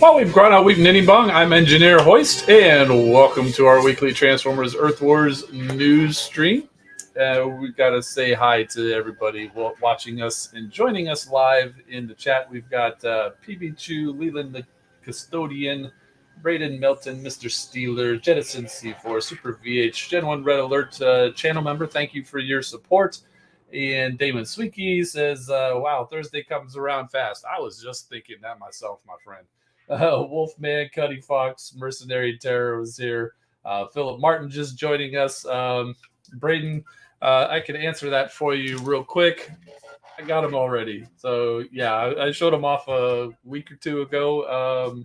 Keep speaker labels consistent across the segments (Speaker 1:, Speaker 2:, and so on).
Speaker 1: Well, we've gone out week Ninny Bong. I'm Engineer Hoist, and welcome to our weekly Transformers Earth Wars news stream. We've got to say hi to everybody watching us and joining us live in the chat. We've got PB Chu, Leland the Custodian, Braden Melton, Mr. Steeler, Jettison C4, Super VH, Gen 1 Red Alert channel member. Thank you for your support. And Damon Sweeky says, wow, Thursday comes around fast. I was just thinking that myself, my friend. Wolfman, Cuddy Fox, Mercenary Terror was here. Philip Martin just joining us. Braden, I can answer that for you real quick. I got him already. So, yeah, I showed him off a week or two ago.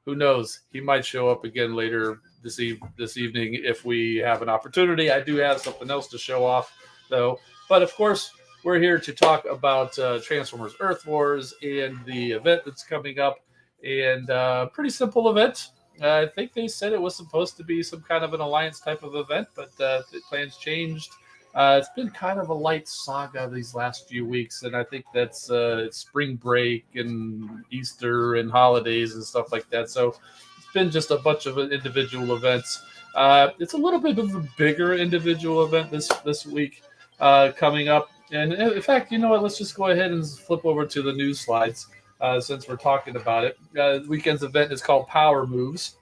Speaker 1: Who knows? He might show up again later this evening if we have an opportunity. I do have something else to show off, though. But, of course, we're here to talk about Transformers Earth Wars and the event that's coming up. And pretty simple event. I think they said it was supposed to be some kind of an alliance type of event, but the plans changed. It's been kind of a light saga these last few weeks, and I think that's spring break and Easter and holidays and stuff like that. So it's been just a bunch of individual events. It's a little bit of a bigger individual event this week coming up. And in fact, you know what? Let's just go ahead and flip over to the news slides. Since we're talking about it. The weekend's event is called Power Moves.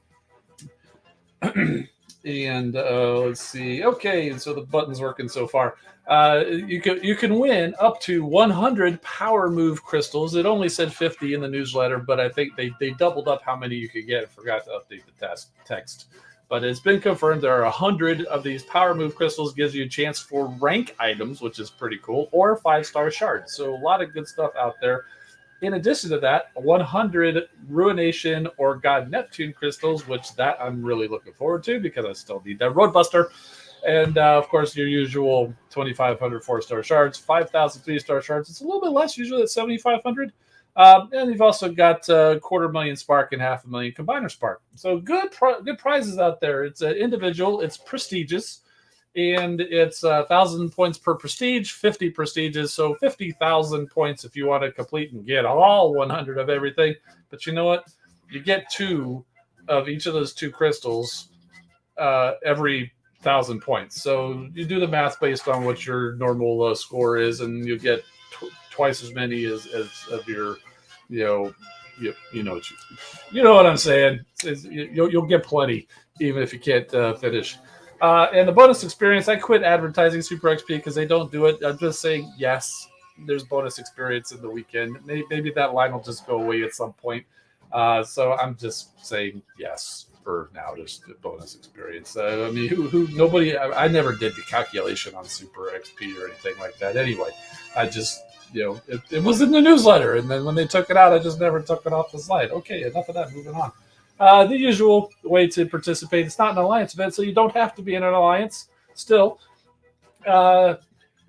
Speaker 1: And let's see. Okay, and so the button's working so far. You can win up to 100 Power Move crystals. It only said 50 in the newsletter, but I think they doubled up how many you could get. I forgot to update the text. But it's been confirmed there are 100 of these Power Move crystals. Gives you a chance for rank items, which is pretty cool, or 5-star shards. So a lot of good stuff out there. In addition to that, 100 Ruination or God Neptune crystals, which that I'm really looking forward to because I still need that Roadbuster. And of course, your usual 2,500 4-star shards, 5,000 3-star shards. It's a little bit less, usually at 7,500. And you've also got 250,000 spark and 500,000 combiner spark. So good prizes out there. It's an individual, it's prestigious, and it's 1,000 points per prestige, 50 prestiges. So 50,000 points if you want to complete and get all 100 of everything. But you know what? You get 2 of each of those 2 crystals every 1,000 points. So you do the math based on what your normal score is, and you get twice as many as of your, you know, you know what I'm saying. You'll get plenty, even if you can't finish. And the bonus experience, I quit advertising Super XP because they don't do it. I'm just saying, yes, there's bonus experience in the weekend. Maybe that line will just go away at some point. So I'm just saying yes for now, just the bonus experience. I mean, nobody, I never did the calculation on Super XP or anything like that anyway. I just, it was in the newsletter. And then when they took it out, I just never took it off the slide. Okay, enough of that, moving on. The usual way to participate. It's not an alliance event, so you don't have to be in an alliance. Still got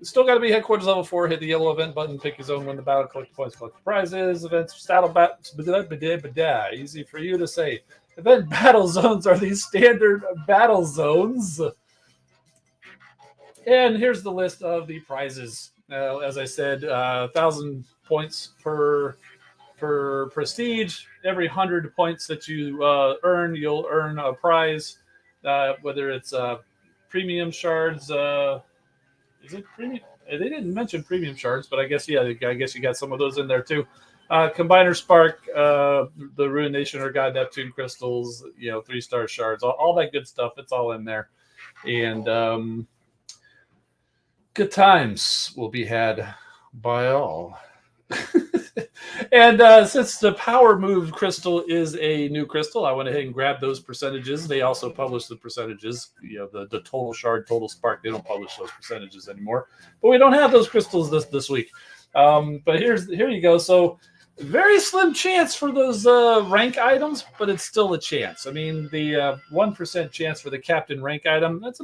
Speaker 1: to be headquarters level 4. Hit the yellow event button, pick your zone, win the battle, collect the points, collect the prizes. Events, battle, easy for you to say. Event battle zones are these standard battle zones. And here's the list of the prizes. As I said, 1,000 points per prestige. Every 100 points that you earn, you'll earn a prize. Whether it's premium shards, is it premium? They didn't mention premium shards, but I guess you got some of those in there too. Combiner spark, the Ruination or God Neptune crystals, 3-star shards, all that good stuff. It's all in there, and good times will be had by all. And since the Power Move crystal is a new crystal, I went ahead and grabbed those percentages. They also publish the percentages, the total shard, total spark. They don't publish those percentages anymore, but we don't have those crystals this week. But here you go. So very slim chance for those rank items, but it's still a chance. I mean, the 1% chance for the captain rank item, that's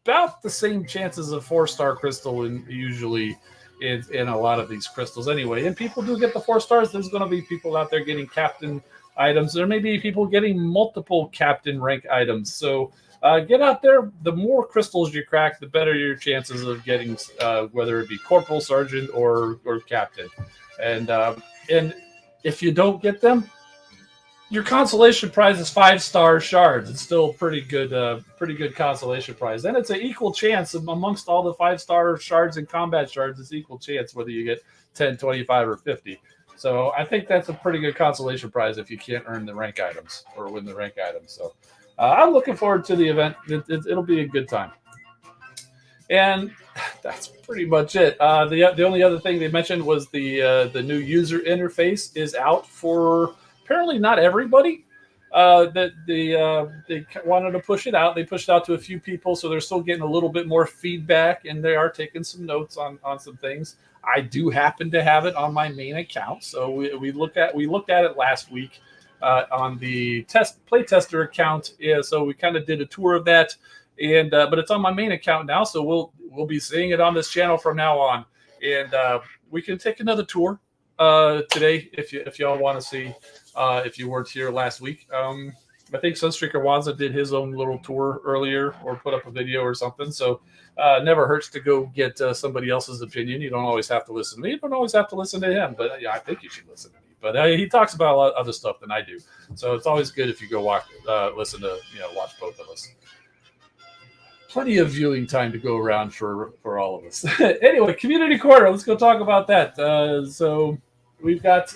Speaker 1: about the same chances of 4-star crystal usually in a lot of these crystals anyway. And people do get the 4 stars. There's going to be people out there getting captain items. There may be people getting multiple captain rank items. So get out there. The more crystals you crack, the better your chances of getting whether it be corporal, sergeant, or captain. And if you don't get them, your consolation prize is 5-star shards. It's still pretty good consolation prize. And it's an equal chance amongst all the 5-star shards and combat shards. It's equal chance whether you get 10, 25, or 50. So I think that's a pretty good consolation prize if you can't earn the rank items or win the rank items. So I'm looking forward to the event. It'll be a good time. And that's pretty much it. The only other thing they mentioned was the new user interface is out for apparently not everybody. That they wanted to push it out. They pushed it out to a few people, so they're still getting a little bit more feedback, and they are taking some notes on some things. I do happen to have it on my main account, so we looked at it last week on the playtester account. Yeah, so we kind of did a tour of that, and but it's on my main account now, so we'll be seeing it on this channel from now on, and we can take another tour today if y'all want to see. If you weren't here last week, I think Sunstreaker Wanza did his own little tour earlier or put up a video or something. So never hurts to go get somebody else's opinion. You don't always have to listen to me. You don't always have to listen to him. But I think you should listen to me. But he talks about a lot of other stuff than I do. So it's always good if you go watch both of us. Plenty of viewing time to go around for all of us. Anyway, Community Corner. Let's go talk about that. So we've got...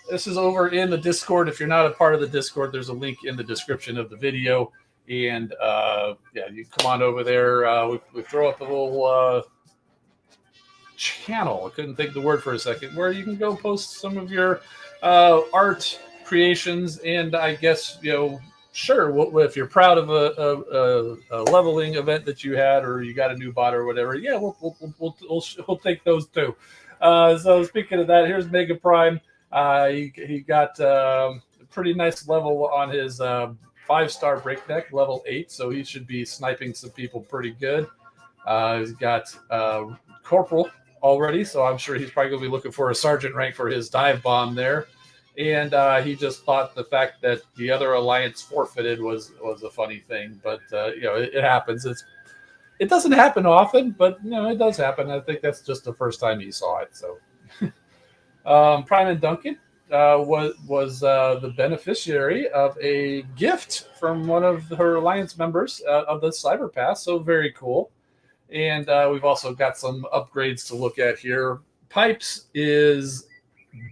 Speaker 1: this is over in the Discord. If you're not a part of the Discord, there's a link in the description of the video. And you come on over there. We throw up a little channel. I couldn't think of the word for a second, where you can go post some of your art creations. And I guess, sure, if you're proud of a leveling event that you had, or you got a new bot or whatever, yeah, we'll take those too. So speaking of that, here's Mega Prime. He got a pretty nice level on his 5-star breakneck, level 8. So he should be sniping some people pretty good. He's got Corporal already, so I'm sure he's probably going to be looking for a sergeant rank for his dive bomb there. And he just thought the fact that the other alliance forfeited was a funny thing, but it happens. It doesn't happen often, but it does happen. I think that's just the first time he saw it. So, Prime and Duncan was the beneficiary of a gift from one of her alliance members of the Cyber Pass. So very cool. And we've also got some upgrades to look at here. Pipes is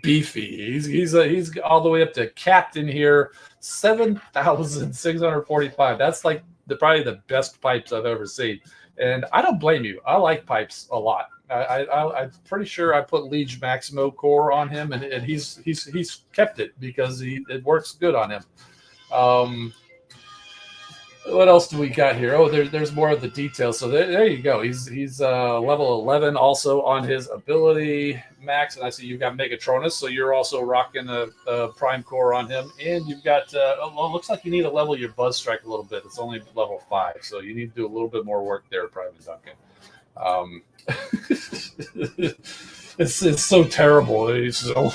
Speaker 1: beefy. He's all the way up to captain here, 7,645. That's like probably the best pipes I've ever seen. And I don't blame you. I like pipes a lot. I'm pretty sure I put Liege Maximo core on him, and he's kept it because it works good on him. What else do we got here? Oh, there's more of the details. So there you go. He's level 11 also on his ability max, and I see you've got Megatronus, so you're also rocking a Prime Core on him, and you've got. Looks like you need to level your Buzz Strike a little bit. It's only level 5, so you need to do a little bit more work there, Prime and Duncan. It's so terrible. It's so.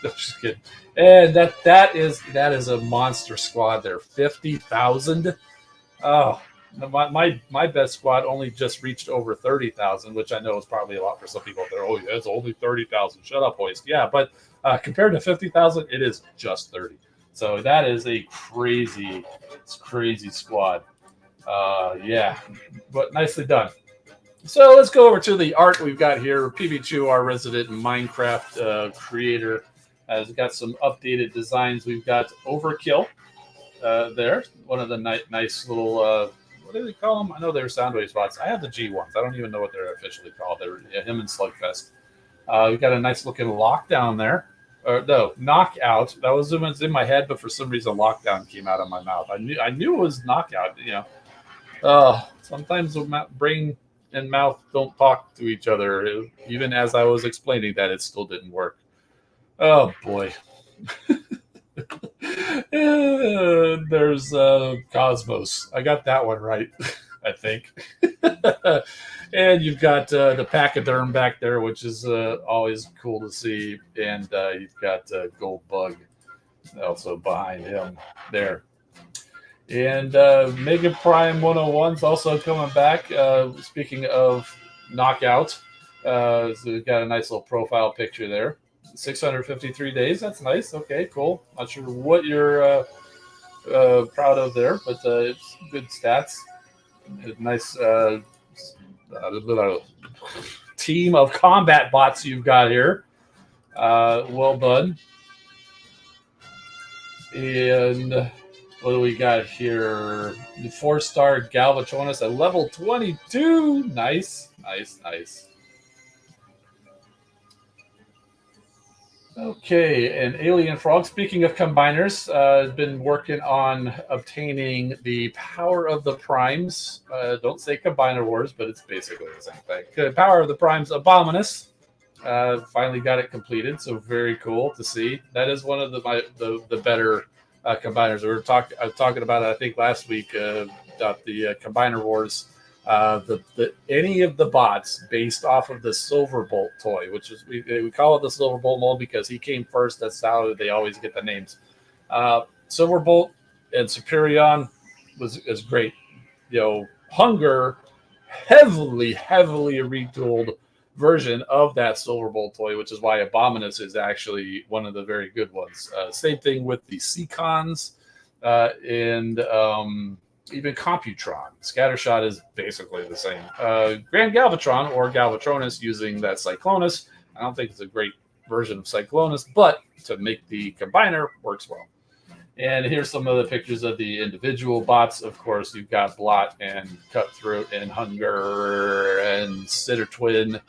Speaker 1: I'm just kidding. And that is a monster squad there. 50,000. Oh, my best squad only just reached over 30,000, which I know is probably a lot for some people out there. Oh, yeah, it's only 30,000. Shut up, Hoist. Yeah, but compared to 50,000, it is just 30. So that is a crazy squad. Yeah, but nicely done. So let's go over to the art we've got here. PB2, our resident Minecraft creator, has got some updated designs. We've got Overkill. There, one of the nice little what do they call them? I know they're Soundwave spots. I have the G ones. I don't even know what they're officially called. They're him and Slugfest. We've got a nice looking lockdown there. No, knockout. That was in my head, but for some reason, lockdown came out of my mouth. I knew it was knockout. Sometimes the brain and mouth don't talk to each other. Even as I was explaining that, it still didn't work. Oh boy. There's Cosmos. I got that one right, I think. And you've got the Pachyderm back there, which is always cool to see. And you've got Gold Bug also behind him there. And Mega Prime 101's also coming back. Speaking of knockout, so we've got a nice little profile picture there. 653 days. That's nice. Okay, cool. Not sure what you're proud of there, but it's good stats. A nice team of combat bots you've got here. Well done. And what do we got here? The 4-star Galvatronus at level 22. Nice. Okay, and Alien Frog, speaking of combiners, has been working on obtaining the Power of the Primes. Don't say Combiner Wars, but it's basically the same thing. Power of the Primes Abominus. Finally got it completed, so very cool to see. That is one of the better combiners. We were talking about it, I think, last week about the Combiner Wars. Any of the bots based off of the Silverbolt toy, which is we call it the Silverbolt mold because he came first. That's how they always get the names. Silverbolt and Superion is great. Hunger, heavily retooled version of that Silverbolt toy, which is why Abominus is actually one of the very good ones. Same thing with the Seacons and even Computron. Scattershot is basically the same. Grand Galvatron or Galvatronus using that Cyclonus. I don't think it's a great version of Cyclonus, but to make the combiner works well. And here's some of the pictures of the individual bots. Of course, you've got Blot and Cutthroat and Hunger and Sitter Twin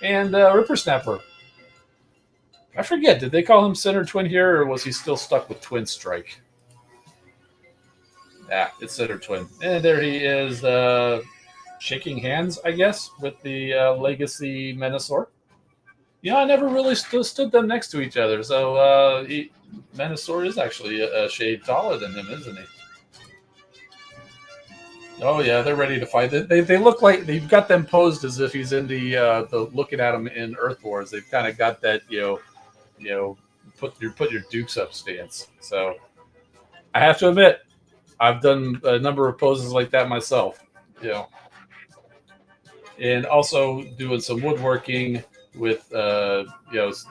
Speaker 1: and Ripper Snapper. I forget, did they call him Center Twin here, or was he still stuck with Twin Strike? Yeah, it's Sitter Twin. And there he is, shaking hands, I guess, with the Legacy Menasor. Yeah, I never really stood them next to each other. So Venusaur is actually a shade taller than him, isn't he? Oh yeah, they're ready to fight. They look like they've got them posed as if he's in the looking at him in Earth Wars. They've kind of got that you know put your dukes up stance. So I have to admit, I've done a number of poses like that myself. You know, and also doing some woodworking with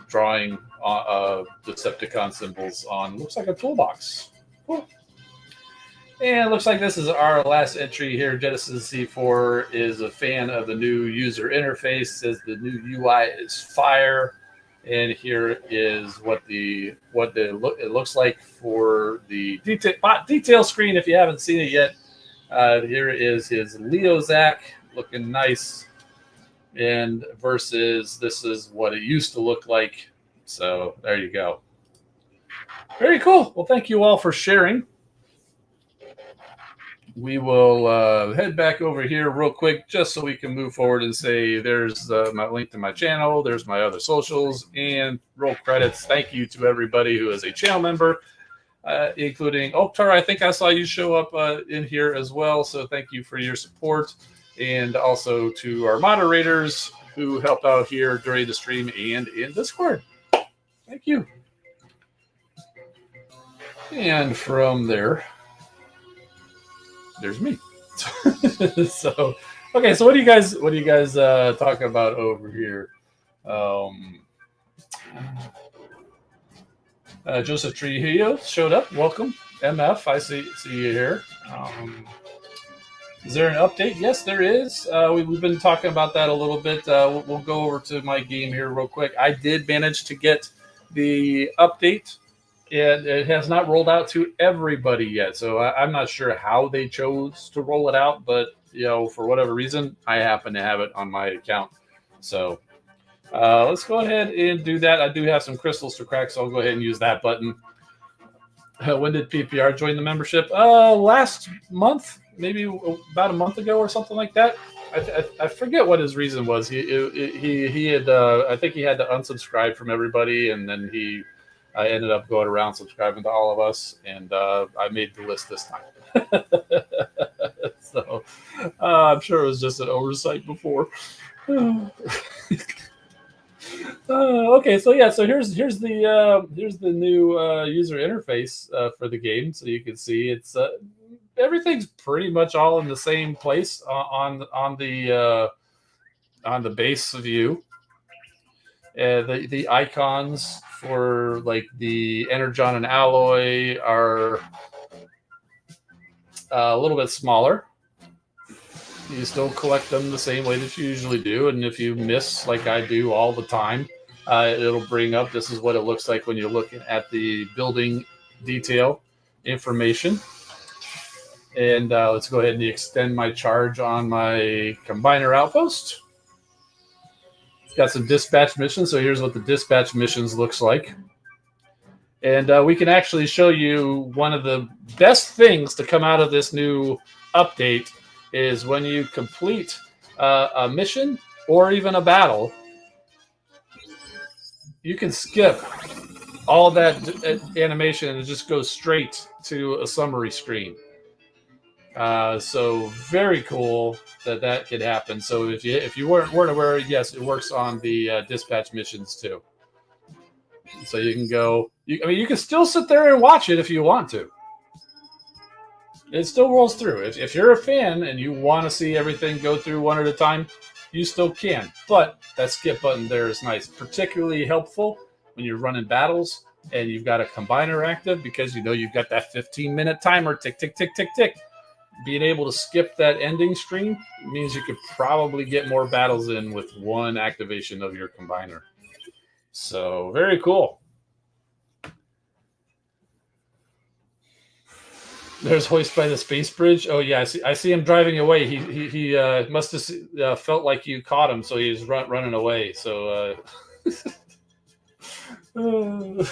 Speaker 1: drawing Decepticon symbols on looks like a toolbox. Cool. And it looks like this is our last entry here. Genesis C4 is a fan of the new user interface. Says the new UI is fire. And here is it looks like for the detail screen. If you haven't seen it yet, here is his Leozak looking nice, and versus this is what it used to look like. So there you go. Very cool. Well, thank you all for sharing. We will head back over here real quick just so we can move forward and say there's my link to my channel, there's my other socials, and roll credits. Thank you to everybody who is a channel member, including Tara, I think I saw you show up in here as well, so thank you for your support. And also to our moderators who helped out here during the stream and in Discord. Thank you. And from there's me. So okay, so what do you guys talking about over here? Joseph Trujillo showed up. Welcome, MF. I see you here. Is there an update? Yes, there is. We've been talking about that a little bit. We'll go over to my game here real quick. I did manage to get the update. It has not rolled out to everybody yet, so I'm not sure how they chose to roll it out. But for whatever reason, I happen to have it on my account. So let's go ahead and do that. I do have some crystals to crack, so I'll go ahead and use that button. When did PPR join the membership? Last month, maybe about a month ago or something like that. I forget what his reason was. He had I think he had to unsubscribe from everybody, and then I ended up going around subscribing to all of us, and I made the list this time. So I'm sure it was just an oversight before. Okay, so yeah, so here's the new user interface for the game, so you can see it's everything's pretty much all in the same place on the base view. The icons for like the Energon and Alloy are a little bit smaller. You still collect them the same way that you usually do, and if you miss, like I do all the time, it'll bring up this is what it looks like when you're looking at the building detail information. And let's go ahead and extend my charge on my Combiner Outpost. Got some dispatch missions, so here's what the dispatch missions looks like. And we can actually show you one of the best things to come out of this new update is when you complete a mission or even a battle, you can skip all that animation and just go straight to a summary screen. So very cool that could happen. So if you weren't aware, yes, it works on the dispatch missions too. So you can go. You can still sit there and watch it if you want to. It still rolls through. If you're a fan and you want to see everything go through one at a time, you still can. But that skip button there is nice, particularly helpful when you're running battles and you've got a combiner active because you've got that 15-minute timer, tick, tick, tick, tick, tick. Being able to skip that ending screen means you could probably get more battles in with one activation of your combiner. So very cool. There's Hoist by the space bridge. Oh yeah, I see him driving away. He must have felt like you caught him, so he's running away. So all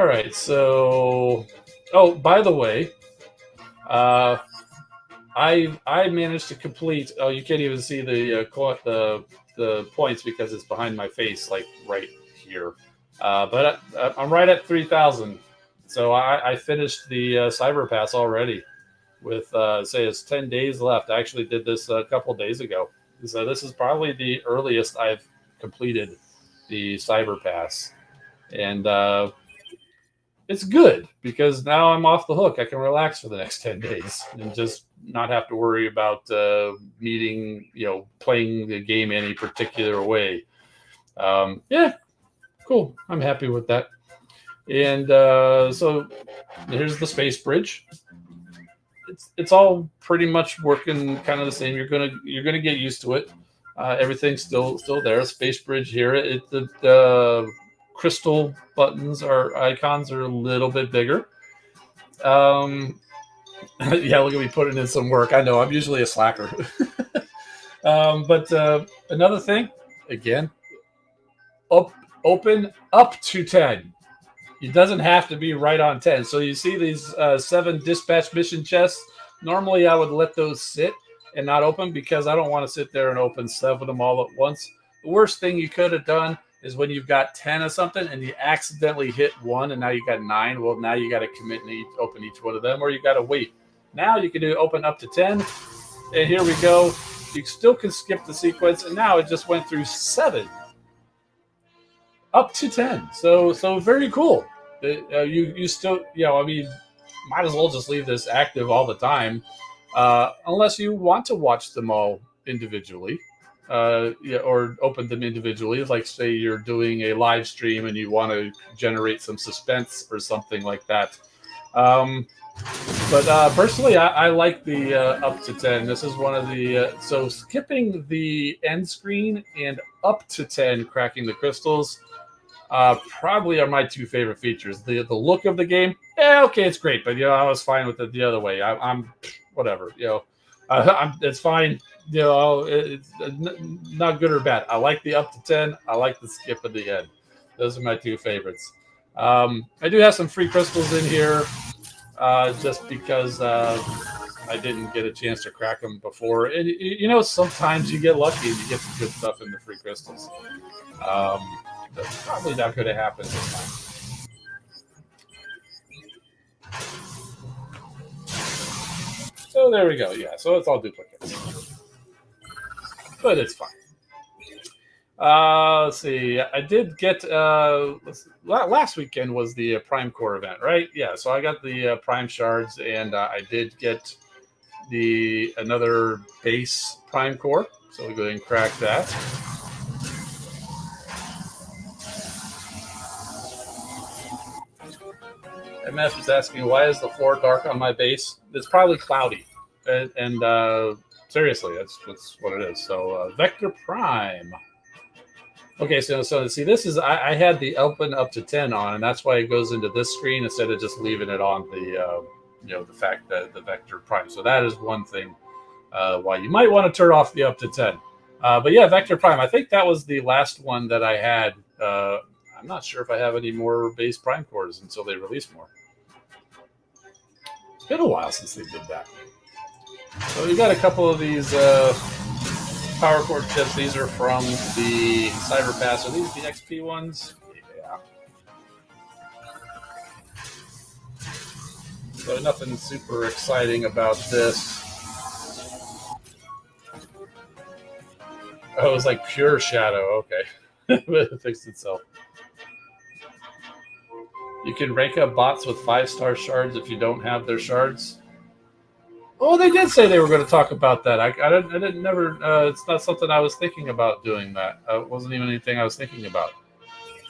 Speaker 1: right. So by the way, I I managed to complete. Oh, you can't even see the points because it's behind my face, like right here. But I'm right at 3,000. So I finished the Cyber Pass already with say it's 10 days left. I actually did this a couple days ago. So this is probably the earliest I've completed the Cyber Pass, and it's good because now I'm off the hook. I can relax for the next 10 days and just not have to worry about meeting, playing the game any particular way. Yeah, cool. I'm happy with that. And so here's the space bridge. It's all pretty much working kind of the same. You're gonna get used to it. Everything's still there. Space bridge here. The crystal buttons or icons are a little bit bigger. Yeah, look at me putting in some work. I know I'm usually a slacker. But another thing, again, up open up to 10. It doesn't have to be right on 10. So you see these 7 dispatch mission chests. Normally, I would let those sit and not open because I don't want to sit there and open 7 of them all at once. The worst thing you could have done is when you've got 10 of something and you accidentally hit one and now you got 9. Well, now you got to commit and open each one of them, or you got to wait. Now you can do open up to 10. And here we go. You still can skip the sequence. And now it just went through 7 up to 10. So very cool. You still, I mean, might as well just leave this active all the time, unless you want to watch them all individually, or open them individually. Like say you're doing a live stream and you want to generate some suspense or something like that. But personally, I like the up to 10. This is one of the so skipping the end screen and up to 10, cracking the crystals. Probably are my 2 favorite features. The look of the game, okay, it's great, but I was fine with it the other way. I'm whatever, it's fine. It's not good or bad. I like the up to 10. I like the skip at the end. Those are my 2 favorites. I do have some free crystals in here, just because I didn't get a chance to crack them before. And sometimes you get lucky and you get some good stuff in the free crystals. That's probably not going to happen this time. So there we go. Yeah, so it's all duplicates. But it's fine. Let's see. I did get last weekend was the Prime Core event, right? Yeah, so I got the Prime shards, and I did get another base Prime Core. So we'll go ahead and crack that. MF is asking, why is the floor dark on my base? It's probably cloudy. And seriously, that's what it is. So Vector Prime. Okay, so see, this is I had the open up to 10 on, and that's why it goes into this screen instead of just leaving it on the the fact that the Vector Prime. So that is one thing why you might want to turn off the up to 10. But yeah, Vector Prime. I think that was the last one that I had. I'm not sure if I have any more base Prime cores until they release more. It's been a while since they did that. So we got a couple of these power core chips. These are from the Cyber Pass. Are these the XP ones? Yeah. So nothing super exciting about this. Oh, it was like pure shadow. Okay. It fixed itself. You can rank up bots with 5-star shards if you don't have their shards. Oh, they did say they were going to talk about that. I didn't never. It's not something I was thinking about doing. That it wasn't even anything I was thinking about.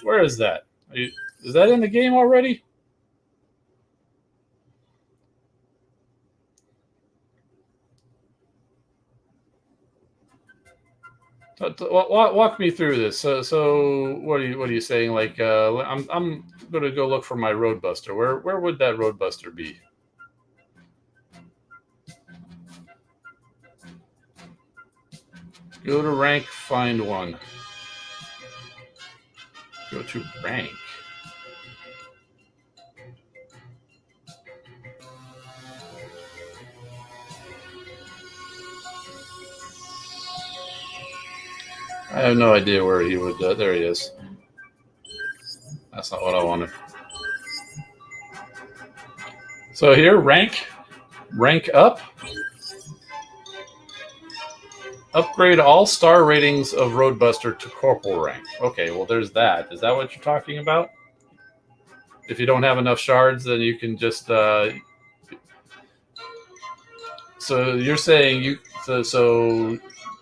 Speaker 1: Where is that? Is that in the game already? Walk me through this. So what are you saying? Like, I'm going to go look for my Roadbuster. Where would that Roadbuster be? Go to rank, find one. Go to rank. I have no idea where he would. There he is. That's not what I wanted. So here, rank up. Upgrade all star ratings of Roadbuster to corporal rank. Okay, well, there's that. Is that what you're talking about? If you don't have enough shards, then you can just. So you're saying so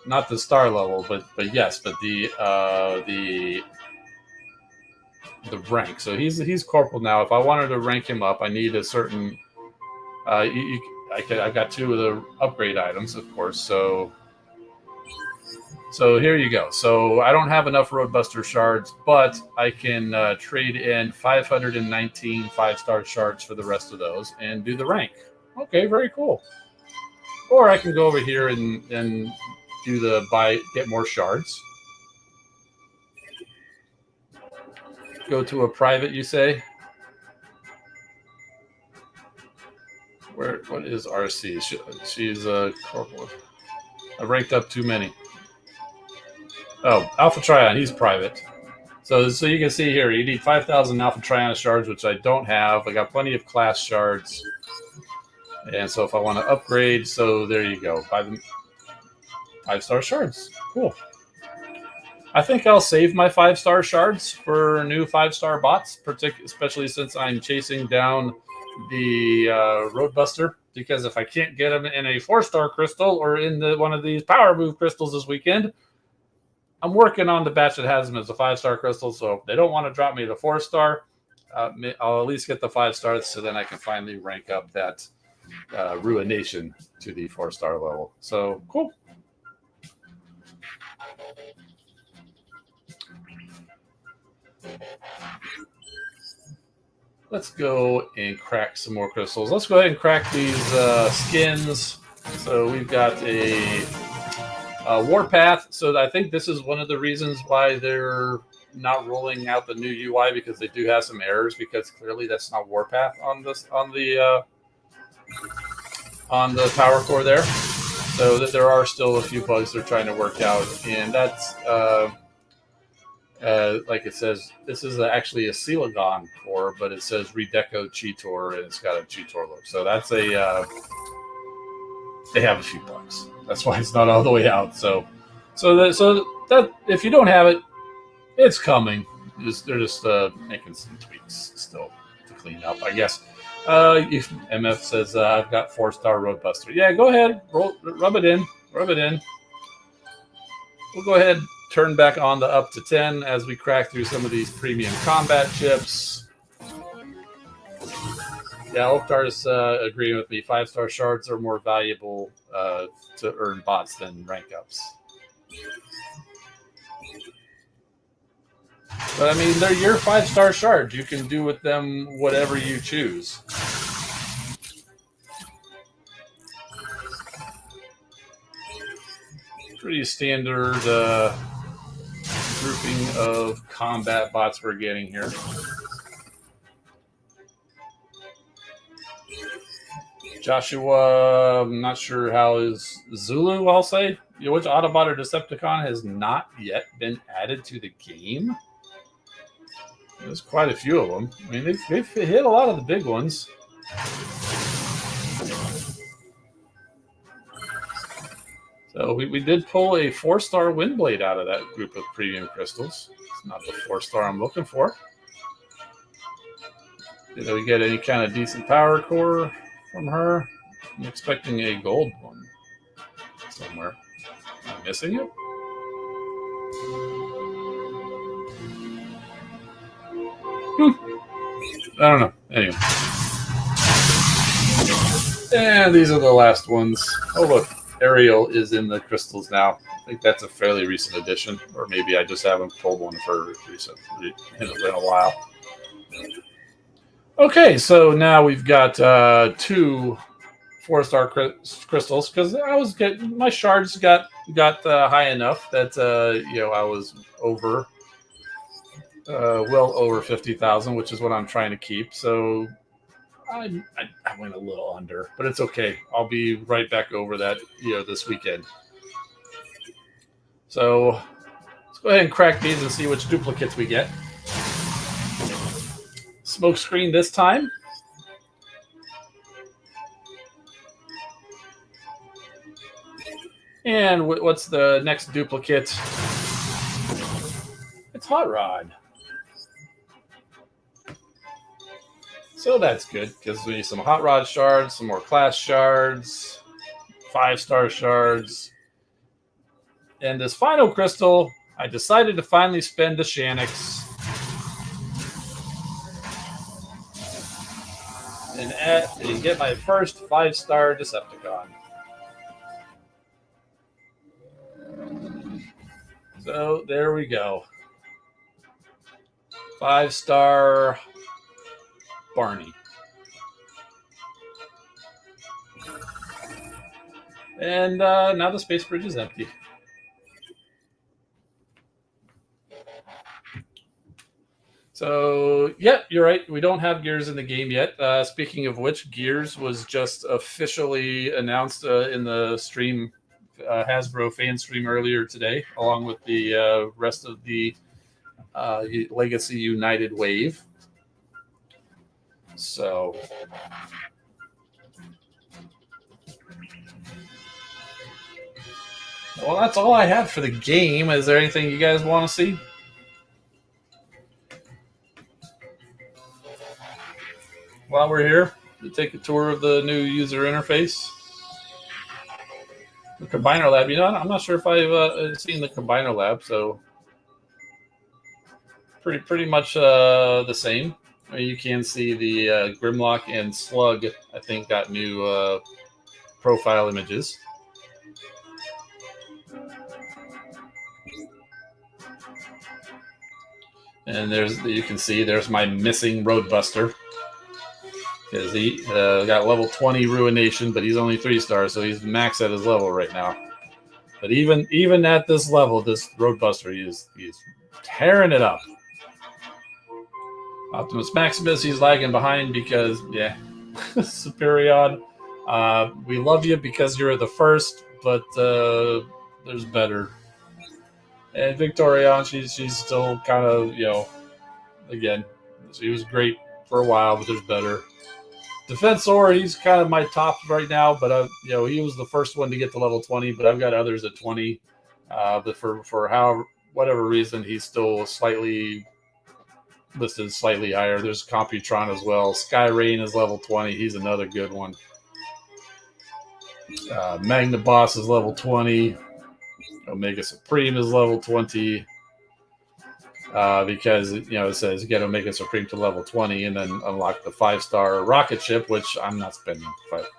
Speaker 1: not the star level, but yes, but the rank. So he's corporal now. If I wanted to rank him up, I need a certain. I've got 2 of the upgrade items, of course. So here you go. So I don't have enough Roadbuster shards, but I can trade in 519 5-star shards for the rest of those and do the rank. Okay, very cool. Or I can go over here and do the get more shards. Go to a private, you say? What is RC? She's a corporal. I ranked up too many. Oh, Alpha Trion, he's private. So you can see here, you need 5,000 Alpha Trion shards, which I don't have. I got plenty of class shards. And so if I want to upgrade, so there you go. 5-star shards. Cool. I think I'll save my 5-star shards for new 5-star bots, especially since I'm chasing down the Roadbuster. Because if I can't get them in a 4-star crystal or in one of these power move crystals this weekend, I'm working on the batch that has them as a 5-star crystal. So if they don't want to drop me the 4-star, I'll at least get the 5 stars, so then I can finally rank up that Ruination to the 4-star level. So cool. Let's go and crack some more crystals. Let's go ahead and crack these skins. So we've got a Warpath. So I think this is one of the reasons why they're not rolling out the new UI, because they do have some errors, because clearly that's not Warpath on the power core there. So that there are still a few bugs they're trying to work out, and that's like it says, this is actually a Silagon core, but it says Redeco Cheetor, and it's got a Cheetor look. So that's they have a few bugs. That's why it's not all the way out. So that if you don't have it, it's coming. They're just making some tweaks still to clean up, I guess. If MF says I've got 4-star Roadbuster. Yeah, go ahead, rub it in. We'll go ahead, turn back on the up to 10 as we crack through some of these premium combat chips. Yeah, Oktar's agreeing with me. 5-star shards are more valuable to earn bots than rank ups. But I mean, they're your 5-star shards. You can do with them whatever you choose. Pretty standard grouping of combat bots we're getting here. Joshua, I'm not sure how is Zulu, I'll say. Which Autobot or Decepticon has not yet been added to the game? There's quite a few of them. I mean, they've hit a lot of the big ones. So we did pull a 4-star Windblade out of that group of premium crystals. It's not the 4-star I'm looking for. Did we get any kind of decent power core from her? I'm expecting a gold one somewhere. Am I missing it? I don't know. Anyway. And these are the last ones. Oh, look. Ariel is in the crystals now. I think that's a fairly recent addition. Or maybe I just haven't pulled one of her recently. It's been a while. Okay, so now we've got 2 4-star crystals, because I was getting my shards got high enough that I was over well over 50,000, which is what I'm trying to keep. So I went a little under, but it's okay. I'll be right back over that this weekend. So Let's go ahead and crack these and see which duplicates we get. Smoke screen this time. And what's the next duplicate? It's Hot Rod. So that's good because we need some Hot Rod shards, some more class shards, 5-star shards. And this final crystal, I decided to finally spend the Shanix and get my first 5-star Decepticon. So there we go. 5-star Barney. And now the space bridge is empty. So, yeah, you're right. We don't have Gears in the game yet. Speaking of which, Gears was just officially announced in the stream, Hasbro fan stream earlier today, along with the rest of the Legacy United wave. So, well, that's all I had for the game. Is there anything you guys want to see? While we're here, to take a tour of the new user interface. The Combiner Lab, I'm not sure if I've seen the Combiner Lab, so pretty much the same. I mean, you can see the Grimlock and Slug, I think, got new profile images. And you can see there's my missing Roadbuster. Because he got level 20 Ruination, but he's only 3-star, so he's max at his level right now. But even at this level, this Roadbuster, he's tearing it up. Optimus Maximus, he's lagging behind because, yeah, Superion. We love you because you're the first, but there's better. And Victorion, she's still kind of, again, she was great for a while, but there's better. Defensor, he's kind of my top right now, but he was the first one to get to level 20, but I've got others at 20. But for whatever reason, he's still listed slightly higher. There's Computron as well. Skyrain is level 20. He's another good one. Magnaboss is level 20. Omega Supreme is level 20. Because it says get Omega Supreme to level 20 and then unlock the 5-star rocket ship, which I'm not spending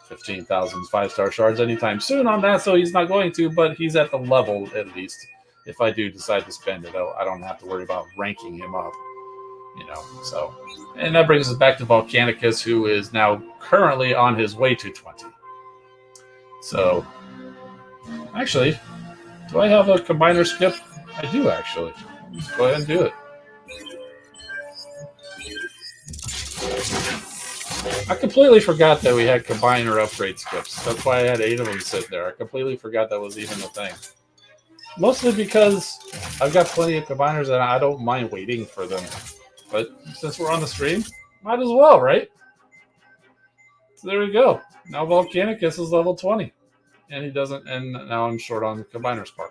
Speaker 1: 15,000 5-star shards anytime soon on that, so he's not going to, but he's at the level at least. If I do decide to spend it, I don't have to worry about ranking him up, So, and that brings us back to Volcanicus, who is now currently on his way to 20. So, actually, do I have a combiner skip? I do actually. Let's go ahead and do it. I completely forgot that we had combiner upgrade skips. That's why I had 8 of them sit there. I completely forgot that was even a thing. Mostly because I've got plenty of combiners and I don't mind waiting for them. But since we're on the stream, might as well, right? So there we go. Now Volcanicus is level 20. And he doesn't, and now I'm short on Combiner Spark.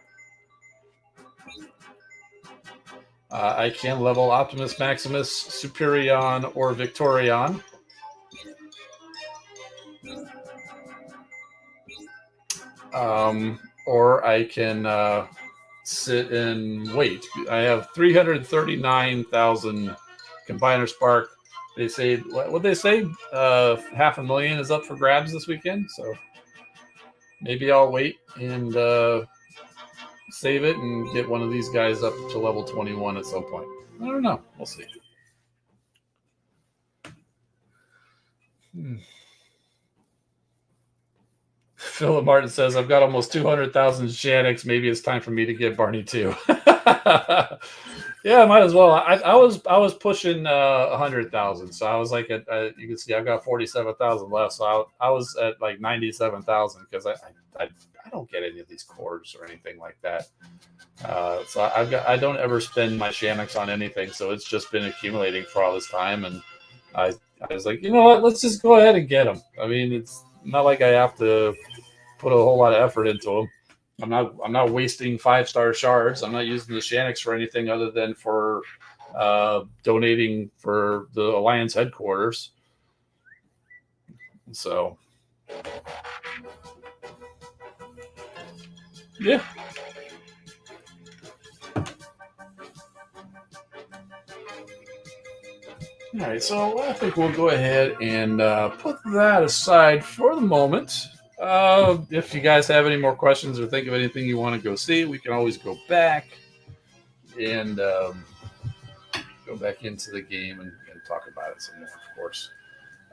Speaker 1: I can level Optimus Maximus, Superion, or Victorion. Or I can sit and wait. I have 339,000 Combiner Spark. They say, what they say? 500,000 is up for grabs this weekend. So maybe I'll wait and save it and get one of these guys up to level 21 at some point. I don't know. We'll see. Philip Martin says, I've got almost 200,000 Shanix. Maybe it's time for me to get Barney too. Yeah, might as well. I was pushing 100,000, so I was like at you can see I've got 47,000 left, so I was at like 97,000 because I don't get any of these cores or anything like that. So I don't ever spend my Shanix on anything, so it's just been accumulating for all this time, and I I was like, you know what, let's just go ahead and get them. I mean, it's not like I have to put a whole lot of effort into them. I'm not wasting 5-star shards. I'm not using the Shanix for anything other than for donating for the Alliance headquarters. So, yeah. All right, so I think we'll go ahead and put that aside for the moment. If you guys have any more questions or think of anything you want to go see, we can always go back and go back into the game and talk about it some more, of course.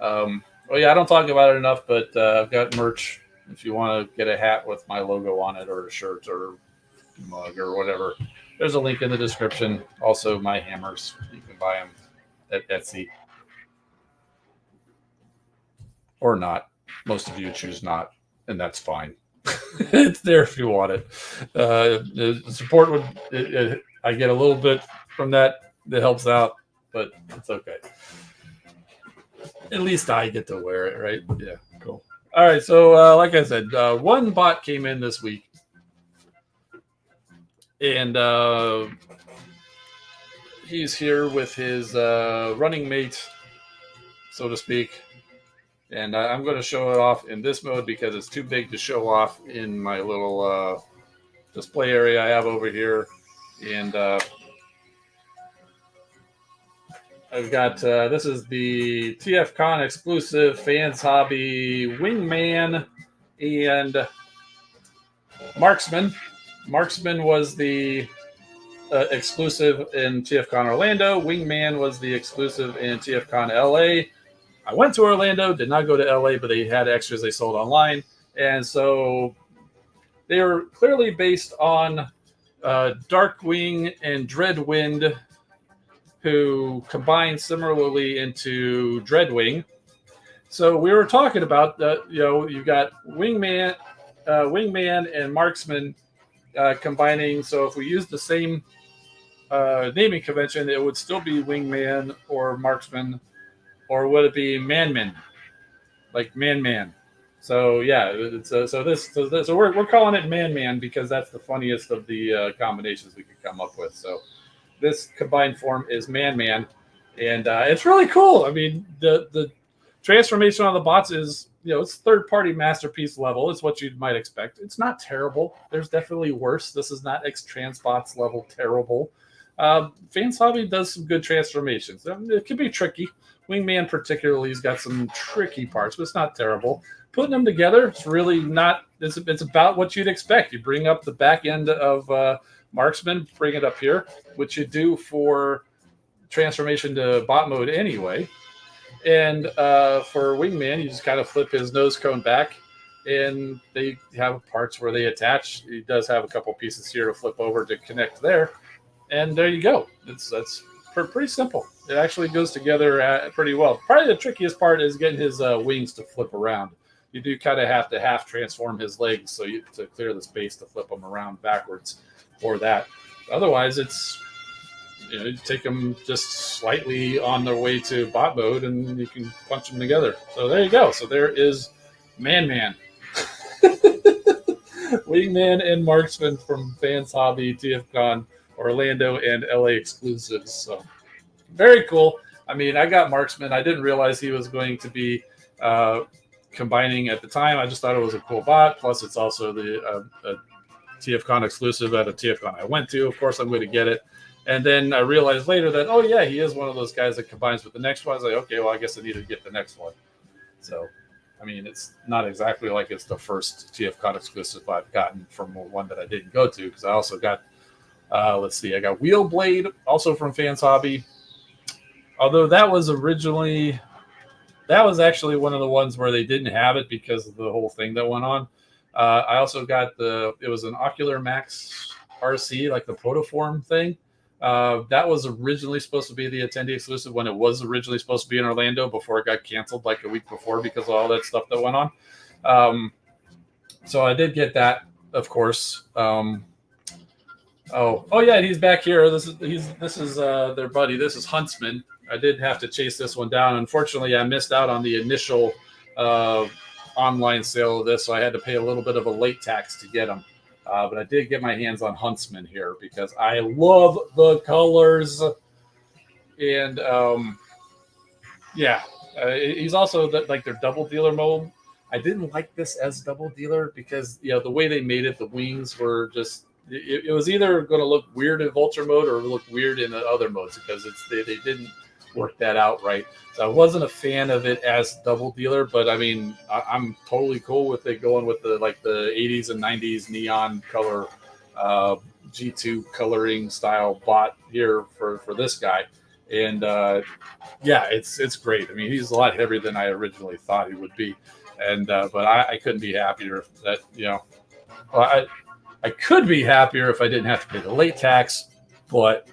Speaker 1: Well, yeah, I don't talk about it enough, but I've got merch. If you want to get a hat with my logo on it, or a shirt, or mug, or whatever, there's a link in the description. Also, my hammers, you can buy them at Etsy or not. Most of you choose not, and that's fine. It's there if you want it. Support would I get a little bit from that helps out, but it's okay. At least I get to wear it, right? Yeah, cool. All right, so like I said, one bot came in this week, and he's here with his running mate, so to speak. And I'm going to show it off in this mode because it's too big to show off in my little display area I have over here. And I've got, this is the TFCon exclusive Fans Hobby Wingman and Marksman. Marksman was the exclusive in TFCon Orlando. Wingman was the exclusive in TFCon LA. I went to Orlando, did not go to LA, but they had extras they sold online. And so they are clearly based on Darkwing and Dreadwind, who combined similarly into Dreadwing. So we were talking about that, you've got Wingman and Marksman combining. So if we use the same naming convention, it would still be Wingman or Marksman. Or would it be Man-Man, like Man-Man? So yeah, so we're calling it Man-Man because that's the funniest of the combinations we could come up with. So this combined form is Man-Man, and it's really cool. I mean, the transformation on the bots is, it's third-party masterpiece level. It's what you might expect. It's not terrible. There's definitely worse. This is not X-Transbots level terrible. Fans Hobby does some good transformations. It can be tricky. Wingman particularly has got some tricky parts, but it's not terrible. Putting them together, it's really not. It's about what you'd expect. You bring up the back end of Marksman, bring it up here, which you do for transformation to bot mode anyway. And for Wingman, you just kind of flip his nose cone back, and they have parts where they attach. He does have a couple pieces here to flip over to connect there, and there you go. That's pretty simple. It actually goes together pretty well. Probably the trickiest part is getting his wings to flip around. You do kind of have to half transform his legs to clear the space to flip them around backwards for that. Otherwise, it's you take them just slightly on their way to bot mode, and you can punch them together. So there you go. So there is Man-Man. Wingman and Marksman from Fans Hobby, TFCon, Orlando, and LA exclusives. So very cool. I mean, I got Marksman. I didn't realize he was going to be combining at the time. I just thought it was a cool bot. Plus, it's also the TFCon exclusive at a TFCon I went to. Of course, I'm going to get it. And then I realized later that, oh, yeah, he is one of those guys that combines with the next one. I was like, okay, well, I guess I need to get the next one. So, I mean, it's not exactly like it's the first TFCon exclusive I've gotten from one that I didn't go to, because I also got, let's see, I got Wheelblade, also from Fans Hobby. Although that was actually one of the ones where they didn't have it because of the whole thing that went on. I also got it was an Ocular Max RC, like the protoform thing. That was originally supposed to be the attendee exclusive when it was originally supposed to be in Orlando before it got canceled like a week before because of all that stuff that went on. So I did get that, of course. Oh yeah, he's back here. This is their buddy. This is Huntsman. I did have to chase this one down. Unfortunately, I missed out on the initial online sale of this, so I had to pay a little bit of a late tax to get him. But I did get my hands on Huntsman here because I love the colors, and yeah, he's also like their double dealer mold. I didn't like this as double dealer because the way they made it, the wings were just. It was either going to look weird in Vulture mode or look weird in the other modes because they didn't work that out right. So I wasn't a fan of it as double dealer, but I mean I'm totally cool with it going with the 80s and 90s neon color G2 coloring style bot here for this guy. And yeah, it's great. I mean, he's a lot heavier than I originally thought he would be, and but I couldn't be happier that well, I could be happier if I didn't have to pay the late tax, but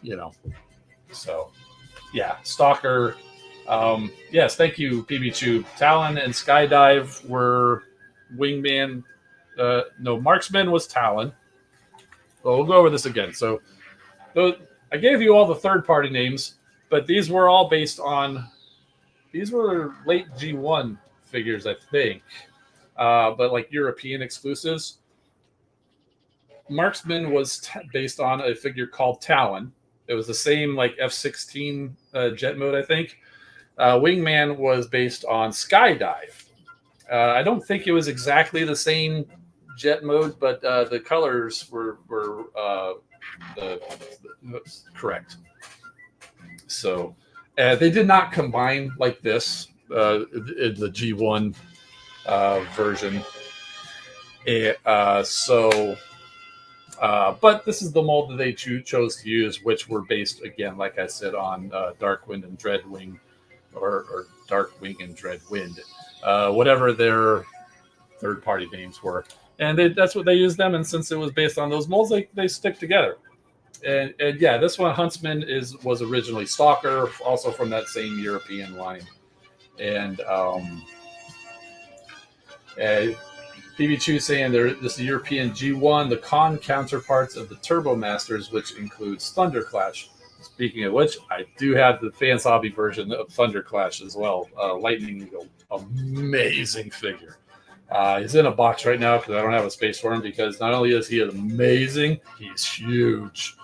Speaker 1: so yeah, Stalker. Yes, thank you, PB Chew. Talon and Skydive were Wingman. No, Marksman was Talon. Well, we'll go over this again. So I gave you all the third-party names, but these were all based on. These were late G1 figures, I think, but like European exclusives. Marksman was based on a figure called Talon. It was the same like F-16 jet mode, I think. Wingman was based on Skydive. I don't think it was exactly the same jet mode, but the colors were correct. So they did not combine like this in the G1 version. But this is the mold that they chose to use, which were based, again, like I said, on Darkwind and Dreadwing, or Darkwing and Dreadwind, whatever their third-party names were. And that's what they used them, and since it was based on those molds, they stick together. And yeah, this one, Huntsman, was originally Stalker, also from that same European line. And PB Chew saying this is the European G1, the con counterparts of the Turbo Masters, which includes Thunderclash. Speaking of which, I do have the Fans Hobby version of Thunderclash as well. Lightning Eagle, amazing figure. He's in a box right now because I don't have a space for him because not only is he amazing, he's huge.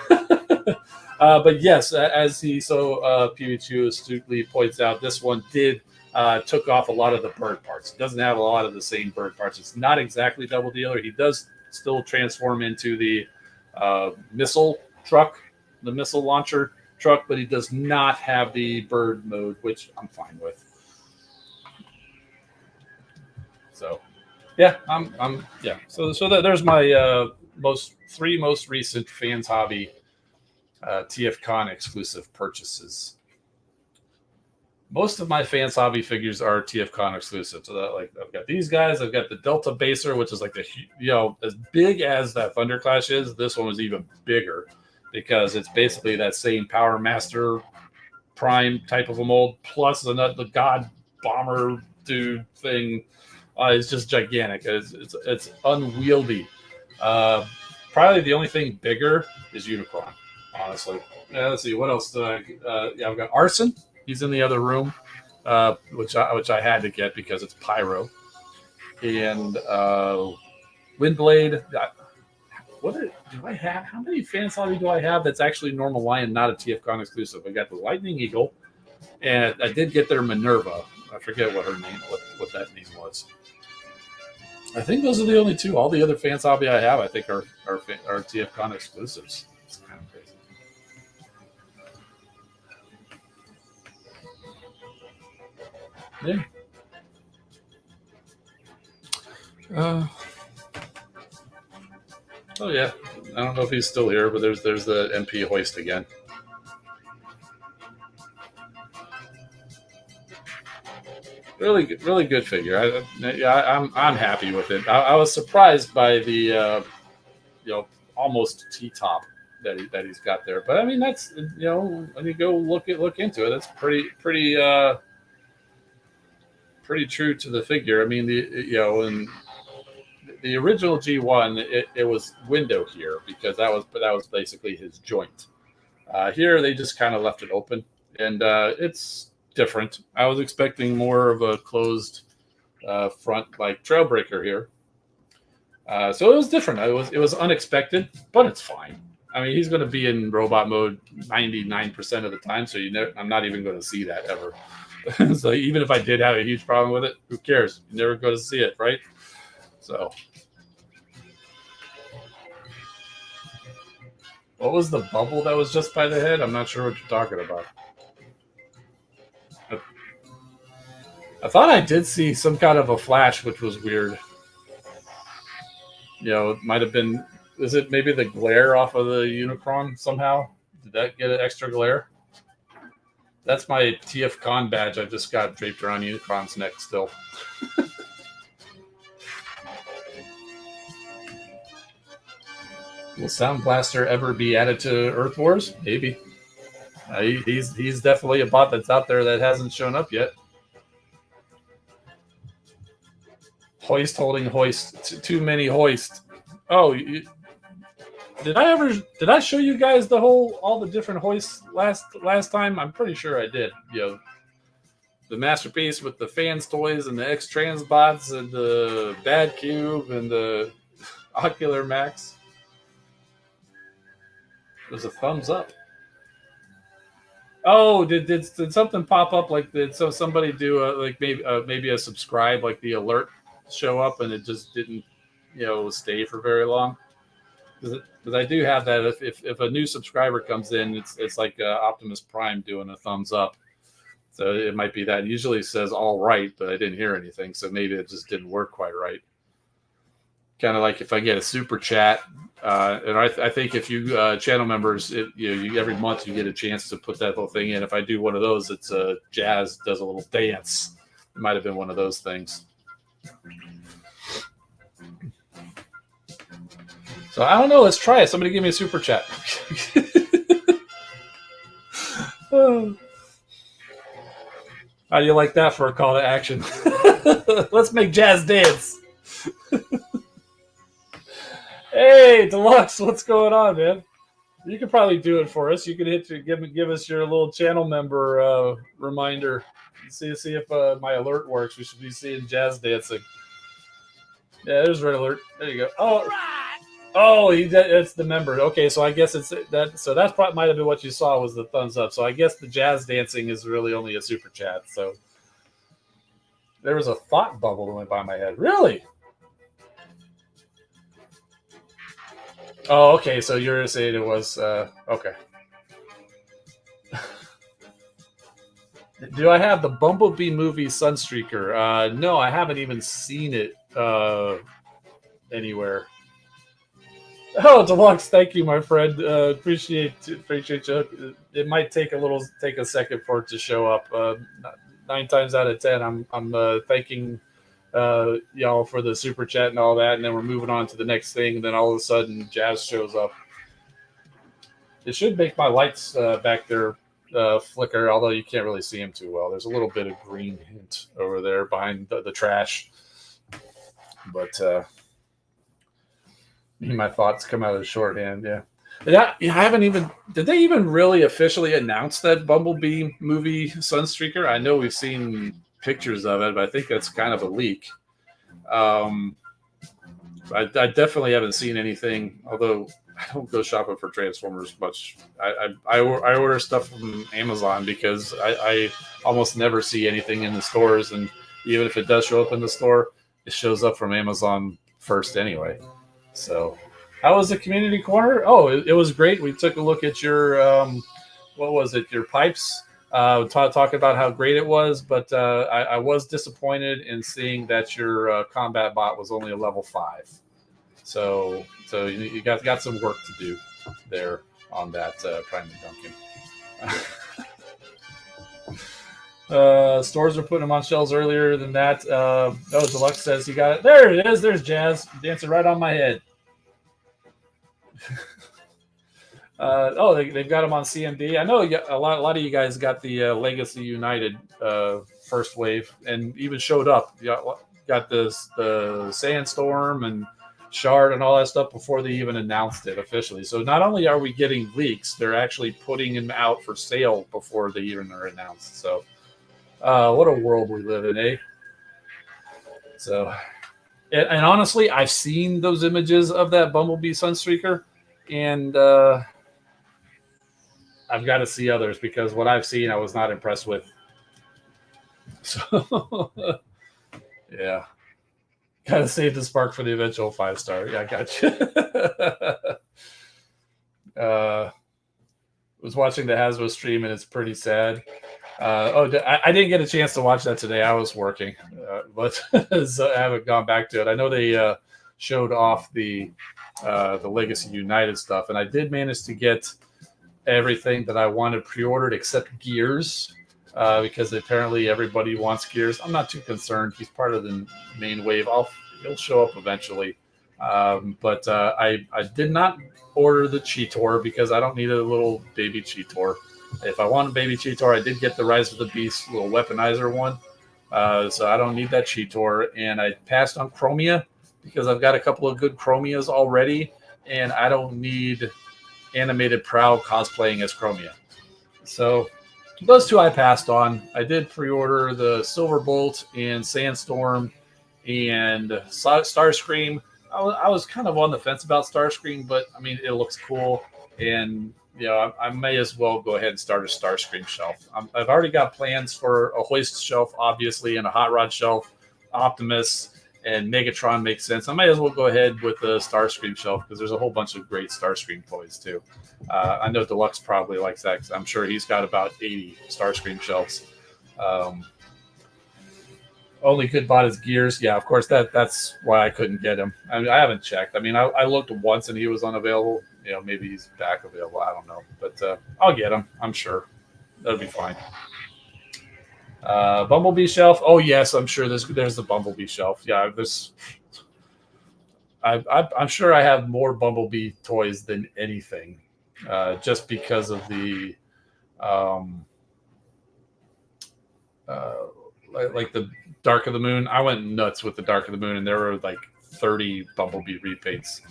Speaker 1: But yes, as PB Chew astutely points out, this one took off a lot of the bird parts. It doesn't have a lot of the same bird parts. It's not exactly double dealer. He does still transform into the missile truck, the missile launcher truck, but he does not have the bird mode, which I'm fine with. So, yeah, yeah. So there's my three most recent Fans Hobby TFCon exclusive purchases. Most of my Fans Hobby figures are TFCon exclusive. So I've got these guys. I've got the Delta Baser, which is like as big as that Thunderclash is. This one was even bigger because it's basically that same Power Master Prime type of a mold plus the God Bomber dude thing. It's just gigantic. It's unwieldy. Probably the only thing bigger is Unicron, honestly. Let's see, what else did I've got Arson. He's in the other room, which I had to get because it's Pyro. And Windblade. Do I have? How many Fans Hobby do I have that's actually normal line and not a TFCon exclusive? I got the Lightning Eagle, and I did get their Minerva. I forget what her name, what that name was. I think those are the only two. All the other Fans Hobby I have, I think, are TFCon exclusives. It's kind of crazy. Yeah. Oh yeah. I don't know if he's still here, but there's the MP Hoist again. really good figure. I'm happy with it. I was surprised by the almost T top that he's got there. But I mean, that's when you go look into it, that's pretty true to the figure. I mean, and the original G1, it was window here because that was basically his joint. Here they just kind of left it open, and it's different. I was expecting more of a closed front like Trailbreaker here. So it was different. It was unexpected, but it's fine. I mean, he's going to be in robot mode 99% of the time, so I'm not even going to see that ever. So even if I did have a huge problem with it, who cares? You're never going to see it, right? So, what was the bubble that was just by the head? I'm not sure what you're talking about. I thought I did see some kind of a flash, which was weird. It might have been. Is it maybe the glare off of the Unicron somehow? Did that get an extra glare? That's my TF Con badge I just got draped around Unicron's neck still. Will Sound Blaster ever be added to Earth Wars? Maybe. He's definitely a bot that's out there that hasn't shown up yet. Hoist holding Hoist. Too many Hoist. Oh, did I show you guys all the different Hoists last time? I'm pretty sure I did. The Masterpiece with the Fans toys and the X Transbots and the Bad Cube and the Ocular Max. There's a thumbs up. Oh, did something pop up? Like did somebody do maybe a subscribe, like the alert show up and it just didn't stay for very long? Because I do have that. If a new subscriber comes in, it's like Optimus Prime doing a thumbs up. So it might be that. Usually it says all right, but I didn't hear anything, so maybe it just didn't work quite right. Kind of like if I get a super chat, and I think if you channel members, every month you get a chance to put that whole thing in. If I do one of those, it's Jazz does a little dance. It might have been one of those things. So I don't know. Let's try it. Somebody give me a super chat. How do you like that for a call to action? Let's make Jazz dance. Hey, Deluxe, what's going on, man? You could probably do it for us. You could give us your little channel member reminder. See if my alert works. We should be seeing Jazz dancing. Yeah, there's red alert. There you go. It's the member. Okay, so I guess it's that. So that's probably might have been what you saw was the thumbs up. So I guess the Jazz dancing is really only a super chat. So there was a thought bubble that went by my head. Really? Oh, okay. So you're saying it was okay. Do I have the Bumblebee movie Sunstreaker? No, I haven't even seen it anywhere. Oh, Deluxe, thank you, my friend. Appreciate you. It might take a second for it to show up. 9 times out of 10, I'm thanking y'all for the super chat and all that, and then we're moving on to the next thing. And then all of a sudden, Jazz shows up. It should make my lights back there flicker, although you can't really see them too well. There's a little bit of green hint over there behind the trash, but. My thoughts come out of shorthand. Yeah. I haven't even. Did they even really officially announce that Bumblebee movie Sunstreaker? I know we've seen pictures of it, but I think that's kind of a leak. I definitely haven't seen anything. Although I don't go shopping for Transformers much. I order stuff from Amazon because I almost never see anything in the stores, and even if it does show up in the store, it shows up from Amazon first anyway. So, how was the community corner? Oh, it was great. We took a look at your, what was it? Your pipes. Talking about how great it was, but I was disappointed in seeing that your combat bot was only a level 5. So you got some work to do there on that Prime and Duncan. Stores are putting them on shelves earlier than that. Deluxe says he got it. There it is. There's Jazz dancing right on my head. They've got them on CMD. I know a lot of you guys got the Legacy United first wave and even showed up. You got the Sandstorm and Shard and all that stuff before they even announced it officially. So not only are we getting leaks, they're actually putting them out for sale before they even are announced. So what a world we live in, eh? So, and honestly, I've seen those images of that Bumblebee Sunstreaker, and I've got to see others because what I've seen, I was not impressed with. So, yeah. Got to save the spark for the eventual 5-star. Yeah, I got you. Was watching the Hasbro stream, and it's pretty sad. I didn't get a chance to watch that today. I was working, but so I haven't gone back to it. I know they showed off the Legacy United stuff, and I did manage to get everything that I wanted pre-ordered except Gears, because apparently everybody wants Gears. I'm not too concerned. He's part of the main wave. He'll show up eventually. But I did not order the Cheetor because I don't need a little baby Cheetor. If I want a baby Cheetor, I did get the Rise of the Beast little weaponizer one. So I don't need that Cheetor. And I passed on Chromia because I've got a couple of good Chromias already. And I don't need animated Prowl cosplaying as Chromia. So those two I passed on. I did pre-order the Silverbolt and Sandstorm and Starscream. I was kind of on the fence about Starscream, but I mean, it looks cool. And I may as well go ahead and start a Starscream shelf. I've already got plans for a Hoist shelf, obviously, and a Hot Rod shelf. Optimus and Megatron makes sense. I may as well go ahead with the Starscream shelf because there's a whole bunch of great Starscream toys too. I know Deluxe probably likes that because I'm sure he's got about 80 Starscream shelves. Only good bought his Gears. Yeah, of course, that's why I couldn't get him. I mean, I haven't checked. I mean, I looked once and he was unavailable. Maybe he's back available. I don't know. But I'll get him. I'm sure. That'll be fine. Bumblebee shelf. Oh, yes, I'm sure there's the Bumblebee shelf. Yeah, I'm sure I have more Bumblebee toys than anything, just because of the like the Dark of the Moon. I went nuts with the Dark of the Moon, and there were like 30 Bumblebee repaints.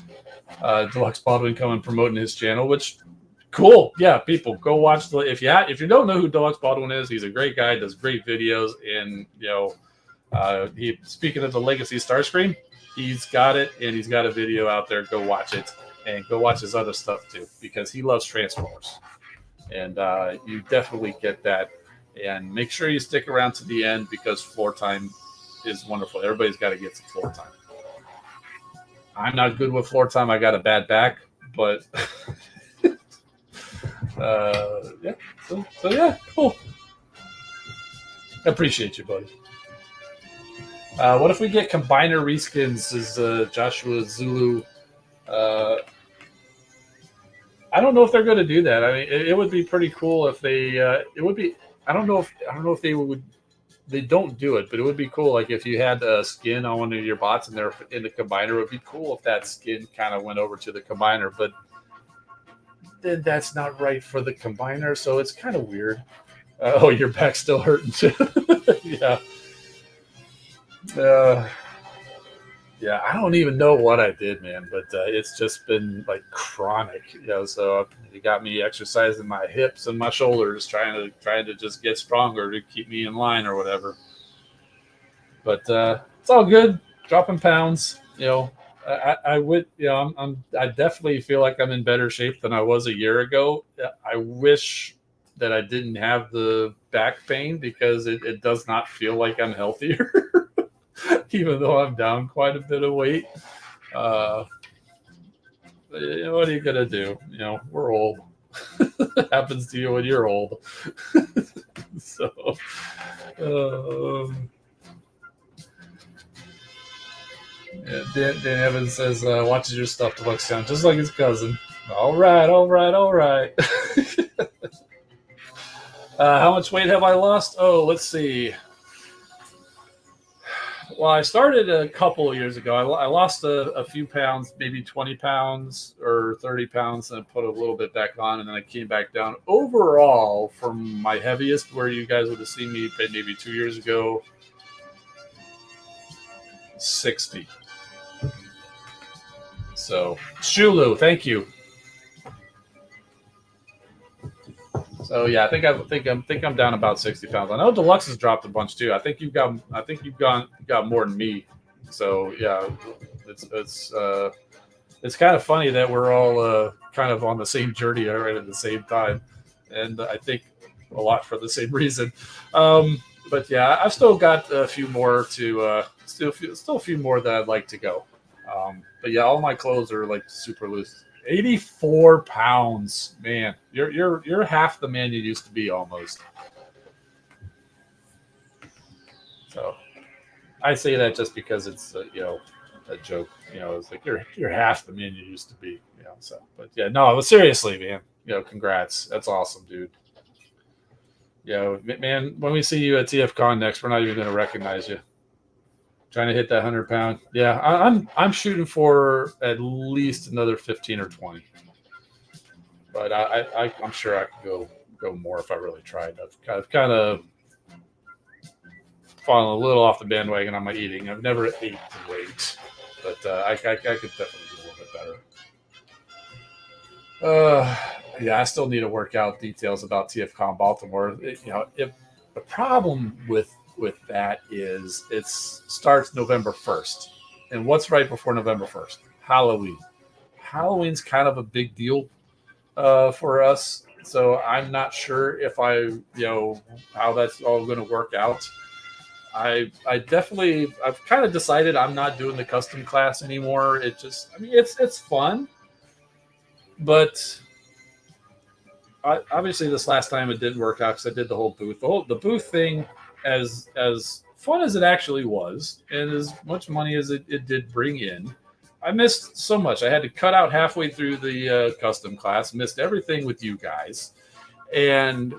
Speaker 1: Deluxe Baldwin coming promoting his channel, which cool. Yeah, people go watch if you don't know who Deluxe Baldwin is, he's a great guy, does great videos, and he speaking of the Legacy Starscream, he's got it, and he's got a video out there. Go watch it, and go watch his other stuff too, because he loves Transformers, and you definitely get that. And make sure you stick around to the end because floor time is wonderful. Everybody's got to get some floor time. I'm not good with floor time. I got a bad back, but yeah. So yeah, cool. I appreciate you, buddy. What if we get combiner reskins as Joshua Zulu? I don't know if they're going to do that. I mean, it would be pretty cool if they. It would be. I don't know if they would. They don't do it, but it would be cool. Like if you had a skin on one of your bots and they're in the combiner, it would be cool if that skin kind of went over to the combiner. But then that's not right for the combiner, so it's kind of weird. Oh, your back's still hurting too. Yeah. Yeah, I don't even know what I did, man, but it's just been like chronic, so it got me exercising my hips and my shoulders, trying to just get stronger to keep me in line or whatever. But it's all good, dropping pounds. I definitely feel like I'm in better shape than I was a year ago. I wish that I didn't have the back pain because it does not feel like I'm healthier. Even though I'm down quite a bit of weight. What are you going to do? We're old. Happens to you when you're old. So, yeah, Dan Evans says, watches your stuff to look sound just like his cousin. All right. How much weight have I lost? Oh, let's see. Well, I started a couple of years ago. I lost a few pounds, maybe 20 pounds or 30 pounds, and I put a little bit back on, and then I came back down. Overall, from my heaviest, where you guys would have seen me maybe 2 years ago, 60. So, Shulu, thank you. So yeah, I think I'm down about 60 pounds. I know Deluxe has dropped a bunch too. I think you've got more than me. So yeah, it's kind of funny that we're all kind of on the same journey right at the same time, and I think a lot for the same reason. But yeah, I've still got a few more still a few more that I'd like to go. But yeah, all my clothes are like super loose. 84 pounds, man. You're half the man you used to be almost. So I say that just because it's a joke. It's like you're half the man you used to be. So but yeah, no, but seriously, man. Congrats. That's awesome, dude. Man, when we see you at TFCon next, we're not even going to recognize you. Trying to hit that 100 pound. Yeah, I'm shooting for at least another 15 or 20. But I'm sure I could go more if I really tried. I've kind of fallen a little off the bandwagon on my eating. I've never ate to weight, but I could definitely do a little bit better. Yeah, I still need to work out details about TFCon Baltimore. If the problem with that is it starts November 1st, and what's right before November 1st? Halloween. Halloween's kind of a big deal for us, so I'm not sure if how that's all going to work out. I've kind of decided I'm not doing the custom class anymore. It's fun, but obviously this last time it didn't work out because I did the whole booth. The booth thing, as fun as it actually was, and as much money as it did bring in, I missed so much. I had to cut out halfway through the custom class. Missed everything with you guys, and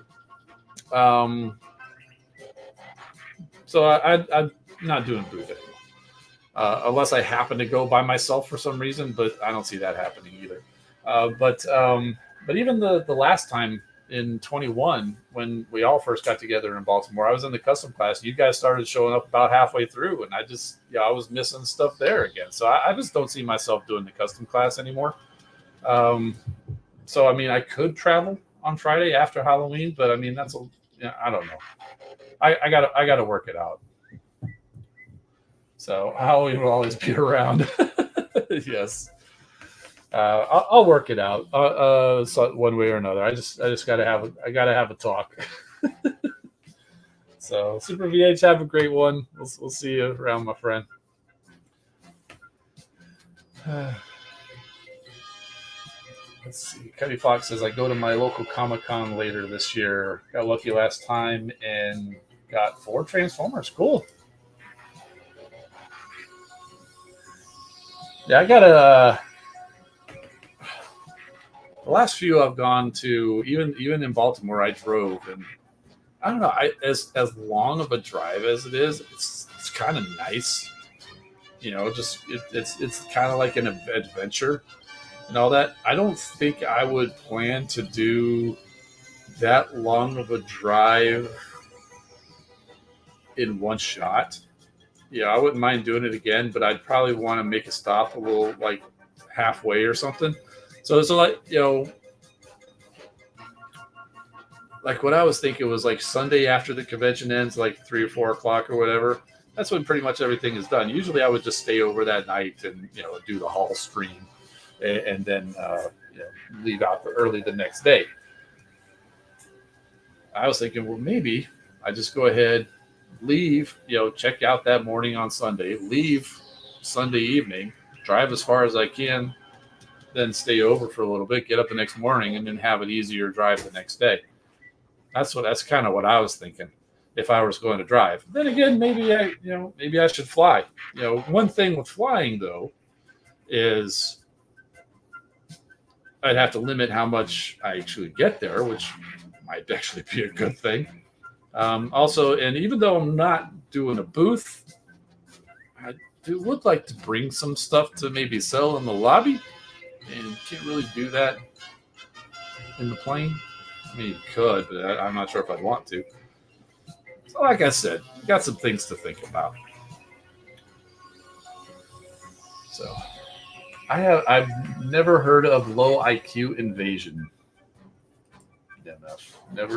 Speaker 1: um, so I'm not doing booth anymore. Unless I happen to go by myself for some reason, but I don't see that happening either. But even the last time in 21, when we all first got together in Baltimore, I was in the custom class. You guys started showing up about halfway through, and I was missing stuff there again. So I just don't see myself doing the custom class anymore. Um, so I mean, I could travel on Friday after Halloween, but I mean I don't know. I gotta work it out. So Halloween will always be around. Yes. I'll work it out so one way or another. I just gotta have a talk. So Super VH, have a great one. We'll see you around, my friend. Let's see. Cuddy Fox says I go to my local Comic Con later this year. Got lucky last time and got 4 Transformers. Cool. Yeah, I got the last few I've gone to, even in Baltimore, I drove, and I don't know. As long of a drive as it is, it's kind of nice. It's kind of like an adventure and all that. I don't think I would plan to do that long of a drive in one shot. Yeah, I wouldn't mind doing it again, but I'd probably want to make a stop a little like halfway or something. So it's like like what I was thinking was like Sunday after the convention ends, like 3 or 4 o'clock or whatever. That's when pretty much everything is done. Usually, I would just stay over that night and do the hall stream, and then leave out early the next day. I was thinking, well, maybe I just go ahead, leave, check out that morning on Sunday, leave Sunday evening, drive as far as I can, then stay over for a little bit, get up the next morning, and then have an easier drive the next day. That's kind of what I was thinking if I was going to drive. Then again, maybe I should fly. One thing with flying though is I'd have to limit how much I actually get there, which might actually be a good thing. Also, and even though I'm not doing a booth, I would like to bring some stuff to maybe sell in the lobby, and can't really do that in the plane. I mean, you could, but I'm not sure if I'd want to. So, like I said, got some things to think about. So, I've never heard of low IQ invasion.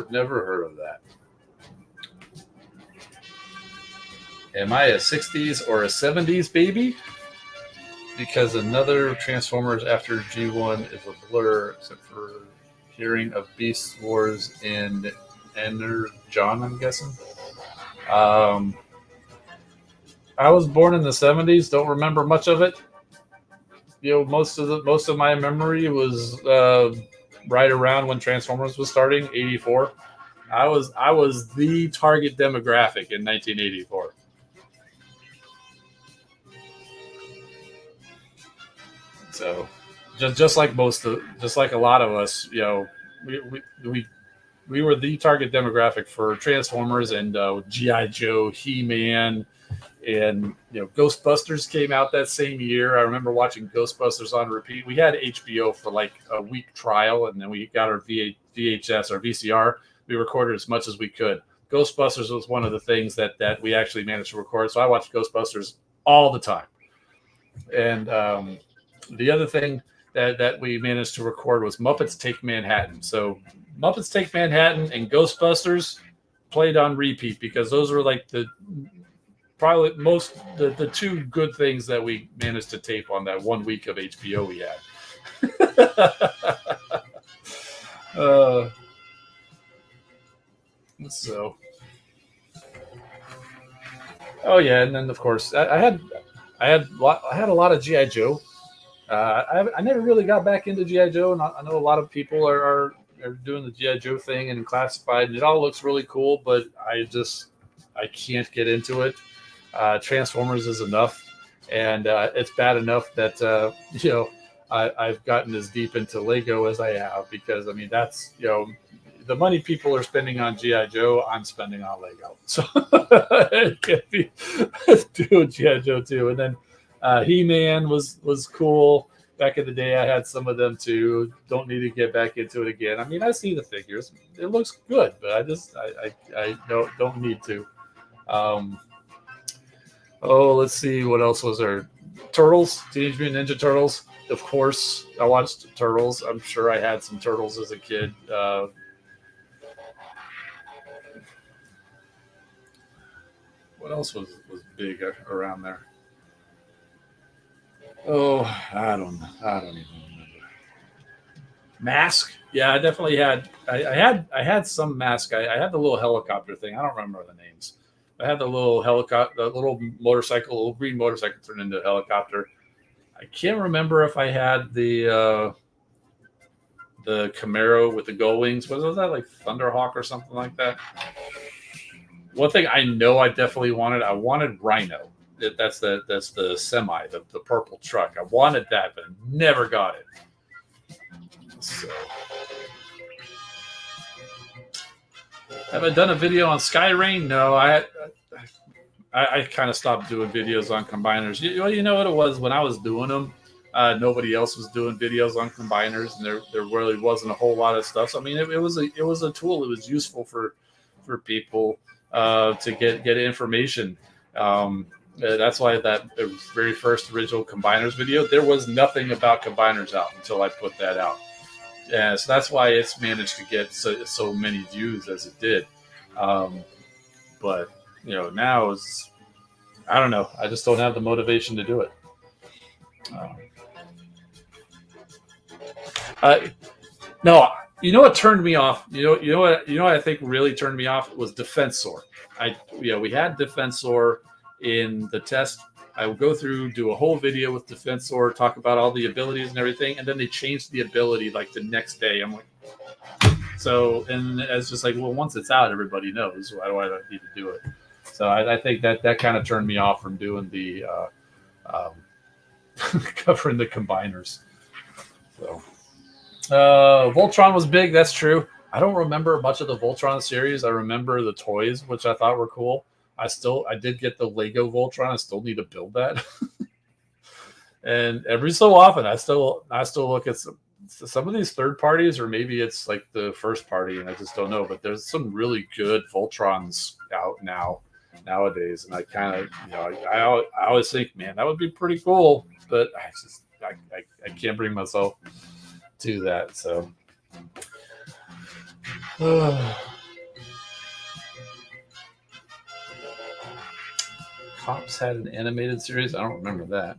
Speaker 1: Never heard of that. Am I a 60s or a 70s baby? Because another Transformers after G1 is a blur, except for hearing of Beast Wars and John, I'm guessing. I was born in the 70s. Don't remember much of it. Most of my memory was right around when Transformers was starting, 84. I was the target demographic in 1984. So, just like a lot of us, we were the target demographic for Transformers and GI Joe, He-Man, and Ghostbusters came out that same year. I remember watching Ghostbusters on repeat. We had HBO for like a week trial, and then we got our VHS or VCR. We recorded as much as we could. Ghostbusters was one of the things that we actually managed to record. So I watched Ghostbusters all the time. And the other thing that we managed to record was Muppets Take Manhattan. So Muppets Take Manhattan and Ghostbusters played on repeat because those were like the two good things that we managed to tape on that 1 week of HBO we had. So, oh yeah, and then of course I had a lot of GI Joe. I never really got back into GI Joe, and I know a lot of people are doing the GI Joe thing and classified. It all looks really cool, but I can't get into it. Transformers is enough, and it's bad enough that I've gotten as deep into Lego as I have, because I mean that's the money people are spending on GI Joe, I'm spending on Lego, so it can't be doing GI Joe too. And then He-Man was cool back in the day. I had some of them too. Don't need to get back into it again. I mean, I see the figures; it looks good, but I don't need to. Let's see. What else was there? Turtles, Teenage Mutant Ninja Turtles. Of course, I watched Turtles. I'm sure I had some Turtles as a kid. What else was big around there? Oh, I don't even remember. Mask. Yeah, I definitely had. I had some Mask. I had the little helicopter thing. I don't remember the names. I had the little helicopter, the little motorcycle, little green motorcycle turned into a helicopter. I can't remember if I had the Camaro with the gull wings. Was that like Thunderhawk or something like that? One thing I know I definitely wanted. I wanted Rhino. That's the semi, the purple truck. I wanted that, but never got it. So, have I done a video on Skyrain? No, I kind of stopped doing videos on combiners. You know what it was when I was doing them. Nobody else was doing videos on combiners, and there really wasn't a whole lot of stuff. So, I mean, it was a tool. It was useful for people to get information. That's why that very first original combiners video, there was nothing about combiners out until I put that out. Yeah, so that's why it's managed to get so many views as it did. But now I don't know. I just don't have the motivation to do it. No, what turned me off? You know what I think really turned me off was Defensor. We had Defensor in the test. I would go through, do a whole video with Defensor, talk about all the abilities and everything, and then they changed the ability like the next day. I'm like, and it's just like, well, once it's out, everybody knows. Why do I need to do it? So I think that kind of turned me off from doing the covering the combiners. So Voltron was big. That's true. I don't remember much of the Voltron series. I remember the toys, which I thought were cool. I did get the Lego Voltron. I still need to build that. And every so often, I still look at some of these third parties, or maybe it's like the first party, and I just don't know. But there's some really good Voltrons out nowadays, and I kind of, I always think, man, that would be pretty cool, but I can't bring myself to that. So Cops had an animated series. I don't remember that.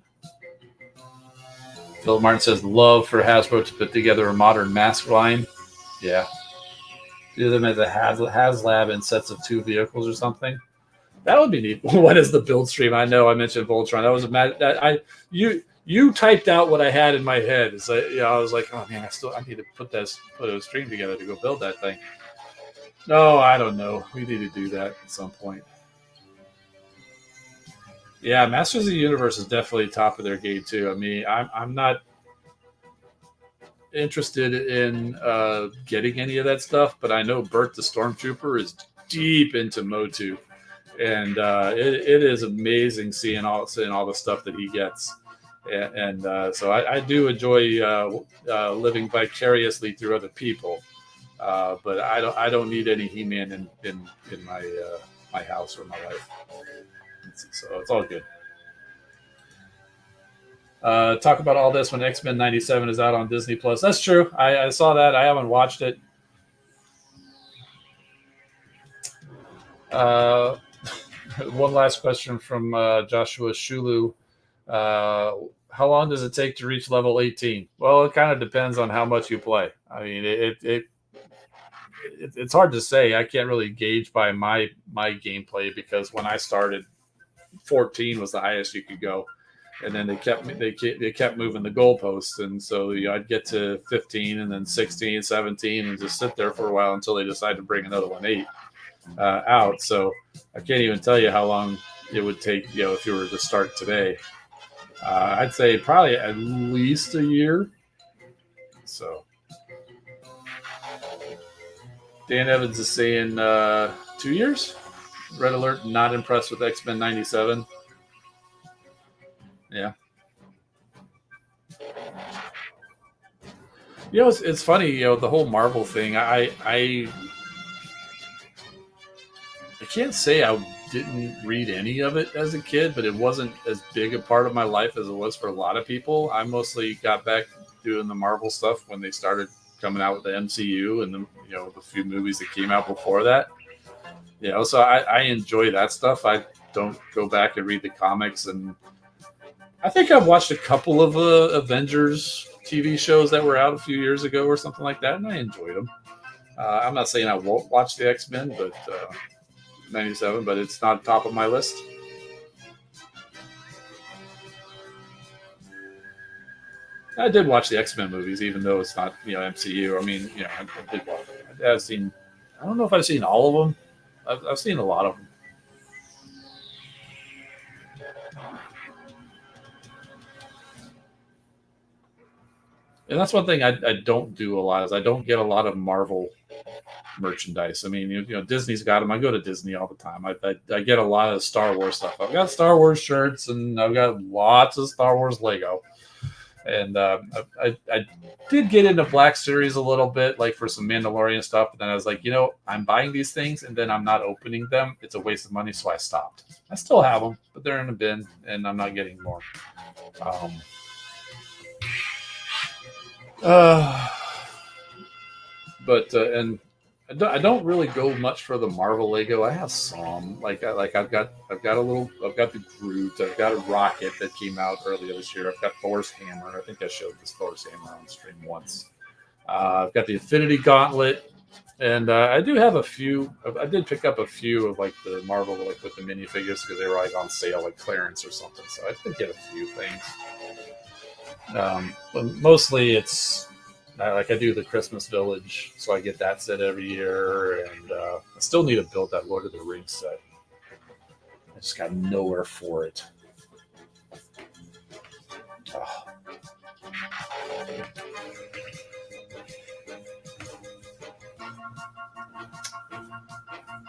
Speaker 1: Philip Martin says love for Hasbro to put together a modern mask line. Yeah, do them as a HasLab in sets of 2 vehicles or something. That would be neat. What is the build stream? I know I mentioned Voltron. That was you typed out what I had in my head. It's like, I was like, oh man, I need to put a stream together to go build that thing. No, I don't know. We need to do that at some point. Yeah, Masters of the Universe is definitely top of their game too. I mean, I'm not interested in getting any of that stuff, but I know Bert the Stormtrooper is deep into Motu, and it is amazing seeing all the stuff that he gets, and so I do enjoy living vicariously through other people, but I don't need any He-Man in my house or my life, so it's all good. Talk about all this when X-Men 97 is out on Disney Plus. That's true. I saw that. I haven't watched it. One last question from Joshua Shulu. How long does it take to reach level 18? Well, it kind of depends on how much you play. I mean, it's hard to say. I can't really gauge by my gameplay, because when I started, 14 was the highest you could go, and then they kept moving the goalposts, and so I'd get to 15 and then 16, 17, and just sit there for a while until they decide to bring another 8 out. So I can't even tell you how long it would take, if you were to start today. I'd say probably at least a year. So Dan Evans is saying 2 years. Red Alert, not impressed with X-Men 97. Yeah. It's funny, the whole Marvel thing. I can't say I didn't read any of it as a kid, but it wasn't as big a part of my life as it was for a lot of people. I mostly got back doing the Marvel stuff when they started coming out with the MCU and the few movies that came out before that. So I enjoy that stuff. I don't go back and read the comics, and I think I've watched a couple of Avengers TV shows that were out a few years ago or something like that, and I enjoyed them. I'm not saying I won't watch the X-Men, but 97, but it's not top of my list. I did watch the X-Men movies, even though it's not MCU. I mean, I did watch them. I've seen. I don't know if I've seen all of them. I've seen a lot of them. And that's one thing I don't do a lot, is I don't get a lot of Marvel merchandise. I mean, Disney's got them. I go to Disney all the time. I get a lot of Star Wars stuff. I've got Star Wars shirts, and I've got lots of Star Wars Lego. And I did get into Black Series a little bit, like for some Mandalorian stuff. But then I was like, I'm buying these things, and then I'm not opening them. It's a waste of money, so I stopped. I still have them, but they're in a bin, and I'm not getting more. But and I don't really go much for the Marvel Lego. I have some, I've got the Groot. I've got a Rocket that came out earlier this year. I've got Thor's hammer. I think I showed this Thor's hammer on stream once. I've got the Infinity Gauntlet, and I do have a few. I did pick up a few of the Marvel with the minifigures, because they were on sale, clearance or something. So I did get a few things. But mostly it's. I do the Christmas Village, so I get that set every year, and I still need to build that Lord of the Rings set. I just got nowhere for it. Oh.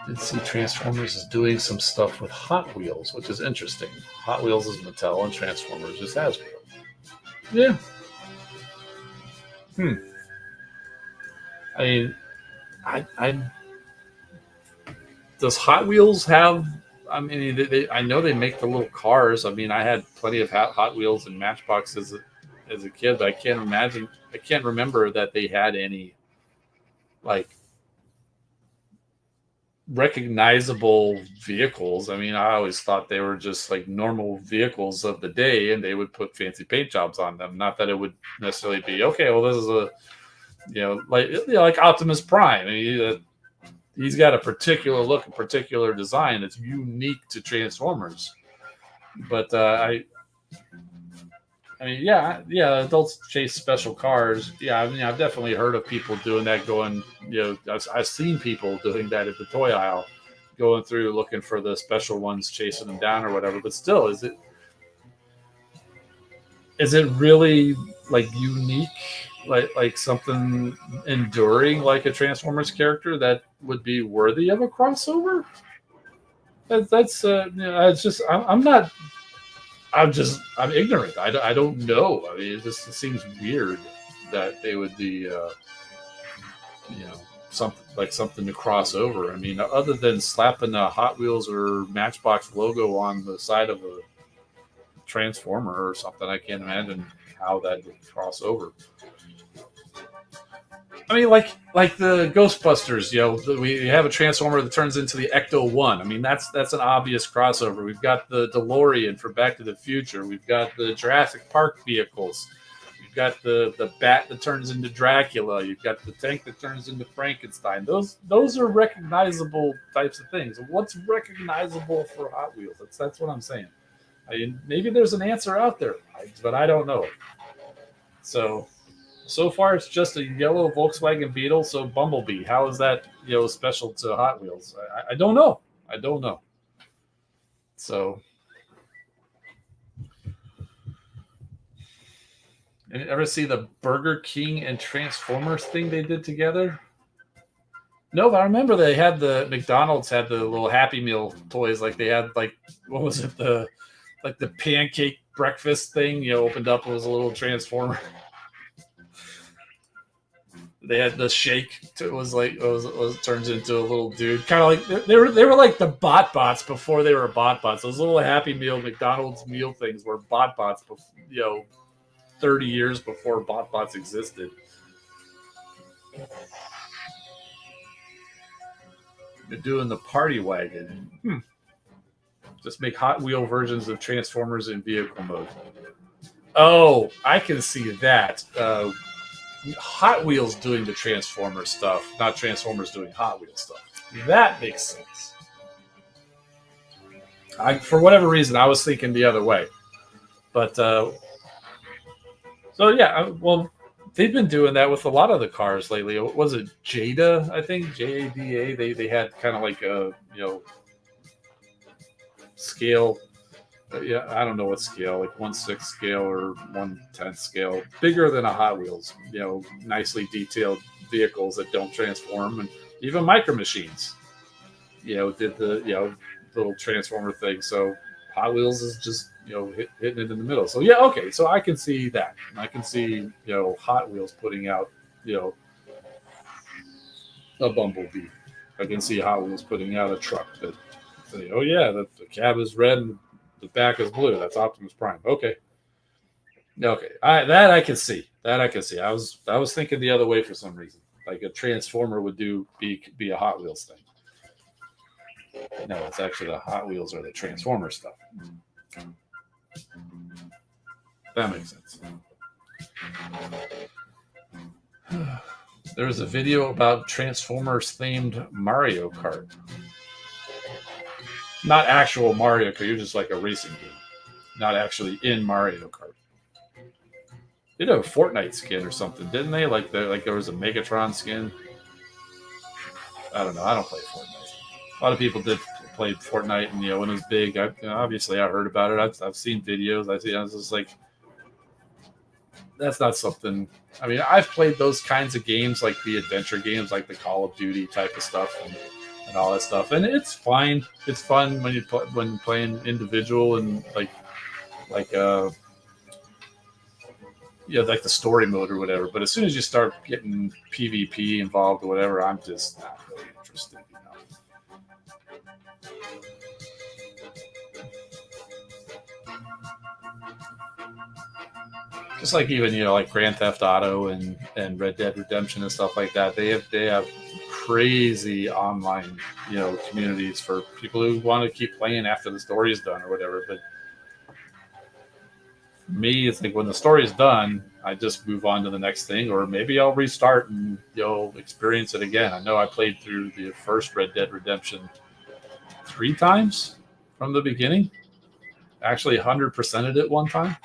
Speaker 1: did see Transformers is doing some stuff with Hot Wheels, which is interesting. Hot Wheels is Mattel and Transformers is Hasbro. Yeah. I mean, I does Hot Wheels have? I mean, I know they make the little cars. I mean, I had plenty of Hot Wheels and Matchbox as a kid, but I can't imagine. I can't remember that they had any like recognizable vehicles. I mean, I always thought they were just like normal vehicles of the day, and they would put fancy paint jobs on them. Not that it would necessarily be okay. Well, this is a like Optimus Prime. I mean, he's got a particular look, a particular design that's unique to Transformers. But I mean, yeah, adults chase special cars. Yeah, I mean, I've definitely heard of people doing that. Going, I've seen people doing that at the toy aisle, going through looking for the special ones, chasing them down or whatever. But still, is it really like unique, like something enduring, like a Transformers character that would be worthy of a crossover? That's it's just I'm not. I'm ignorant. I don't know. I mean, it seems weird that they would be, something to cross over. I mean, other than slapping a Hot Wheels or Matchbox logo on the side of a Transformer or something, I can't imagine how that would cross over. I mean, like the Ghostbusters, we have a Transformer that turns into the Ecto-1. I mean, that's an obvious crossover. We've got the DeLorean for Back to the Future. We've got the Jurassic Park vehicles. You've got the bat that turns into Dracula. You've got the tank that turns into Frankenstein. Those are recognizable types of things. What's recognizable for Hot Wheels? That's what I'm saying. I mean, maybe there's an answer out there, but I don't know it. So far, it's just a yellow Volkswagen Beetle. So Bumblebee, how is that special to Hot Wheels? I don't know. I don't know. So, and ever see the Burger King and Transformers thing they did together? No, but I remember they had the McDonald's had the little Happy Meal toys. Like they had what was it, the pancake breakfast thing? Opened up, it was a little Transformer. They had the shake. It was turns into a little dude, kind of like they were like the bots before they were bots. Those little Happy Meal McDonald's meal things were bots, 30 years before bots existed. They're doing the party wagon. Just make Hot Wheel versions of Transformers in vehicle mode. Oh, I can see that. Hot Wheels doing the Transformer stuff, not Transformers doing Hot Wheels stuff. That makes sense. For whatever reason, I was thinking the other way. But so yeah, well, they've been doing that with a lot of the cars lately. Was it Jada? I think JADA. They had kind of like a scale. Yeah, I don't know what scale, like 1/6 scale or 1/10 scale, bigger than a Hot Wheels. Nicely detailed vehicles that don't transform, and even Micro Machines. Did the little Transformer thing. So Hot Wheels is just hitting it in the middle. So yeah, okay. So I can see that. I can see Hot Wheels putting out a Bumblebee. I can see Hot Wheels putting out a truck that say, oh yeah, the cab is red and the back is blue. That's Optimus Prime. Okay. That I can see. I was thinking the other way for some reason. Like a Transformer would be a Hot Wheels thing. No, it's actually the Hot Wheels or the Transformer stuff. That makes sense. There was a video about Transformers themed Mario Kart. Not actual Mario Kart, you're just like a racing game. Not actually in Mario Kart. They did a Fortnite skin or something, didn't they? Like there was a Megatron skin. I don't know. I don't play Fortnite. A lot of people did play Fortnite, and when it was big, obviously I heard about it. I've seen videos. I was just like, that's not something. I mean, I've played those kinds of games, like the adventure games, like the Call of Duty type of stuff. And and all that stuff. And it's fine. It's fun when when playing individual and like like the story mode or whatever. But as soon as you start getting PvP involved or whatever, I'm just not really interested. Just like even like Grand Theft Auto and Red Dead Redemption and stuff like that, they have crazy online communities for people who want to keep playing after the story is done or whatever. But for me, it's like when the story is done, I just move on to the next thing, or maybe I'll restart and experience it again. I know I played through the first Red Dead Redemption 3 times from the beginning. Actually, 100%ed it one time.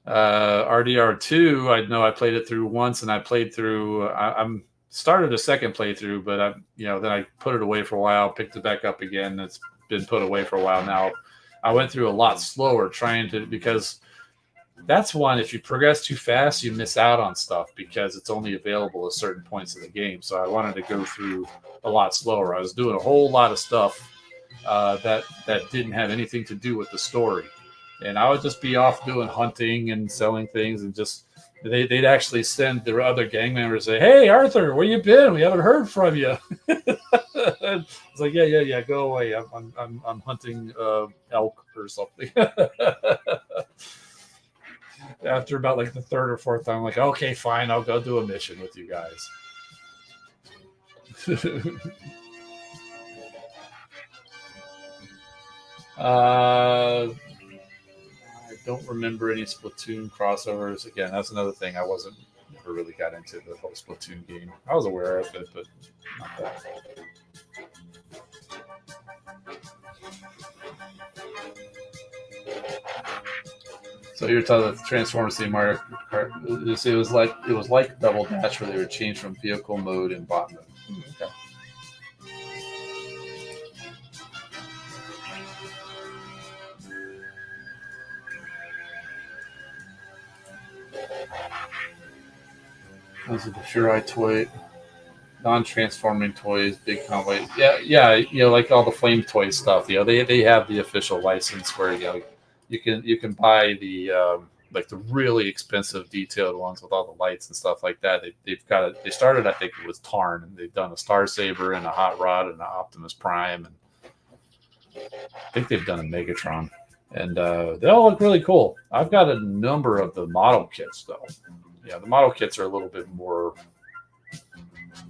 Speaker 1: RDR2, I know I played it through once, and I played through. I'm started a second playthrough, but then I put it away for a while, picked it back up again. It's been put away for a while now. I went through a lot slower because that's one. If you progress too fast, you miss out on stuff because it's only available at certain points of the game. So I wanted to go through a lot slower. I was doing a whole lot of stuff that didn't have anything to do with the story. And I would just be off doing hunting and selling things, and just they'd actually send their other gang members say, "Hey, Arthur, where you been? We haven't heard from you." It's like, yeah, go away. I'm hunting elk or something. After about like the third or fourth time, I'm like, okay, fine, I'll go do a mission with you guys. I don't remember any Splatoon crossovers. Again, that's another thing. I never really got into the whole Splatoon game. I was aware of it, but not that. So you're telling the Transformers theme Mario Kart. It was like Double Dash, where they would change from vehicle mode and bot mode. Okay. Those are the Furai toy, non-transforming toys, big convoy. Yeah. Like all the Flame toy stuff. They have the official license where you can buy the like the really expensive detailed ones with all the lights and stuff like that. They've got it. They started, I think, with Tarn, and they've done a Star Saber and a Hot Rod and an Optimus Prime, and I think they've done a Megatron, and they all look really cool. I've got a number of the model kits though. Yeah, the model kits are a little bit more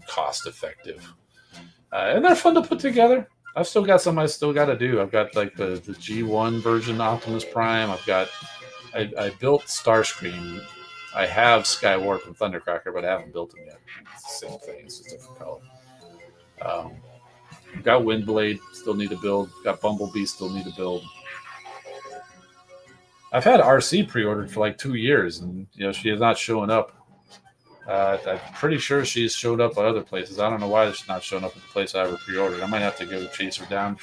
Speaker 1: cost effective, and they're fun to put together. I've still got some I still got to do. I've got like the G1 version Optimus Prime. I built Starscream. I have Skywarp and Thundercracker, but I haven't built them yet. It's the same thing. It's just a different color. I've got Windblade. Still need to build. Got Bumblebee. Still need to build. I've had RC pre-ordered for like 2 years, and she is not showing up. I'm pretty sure she's showed up at other places. I don't know why she's not showing up at the place I ever pre-ordered. I might have to go chase her down,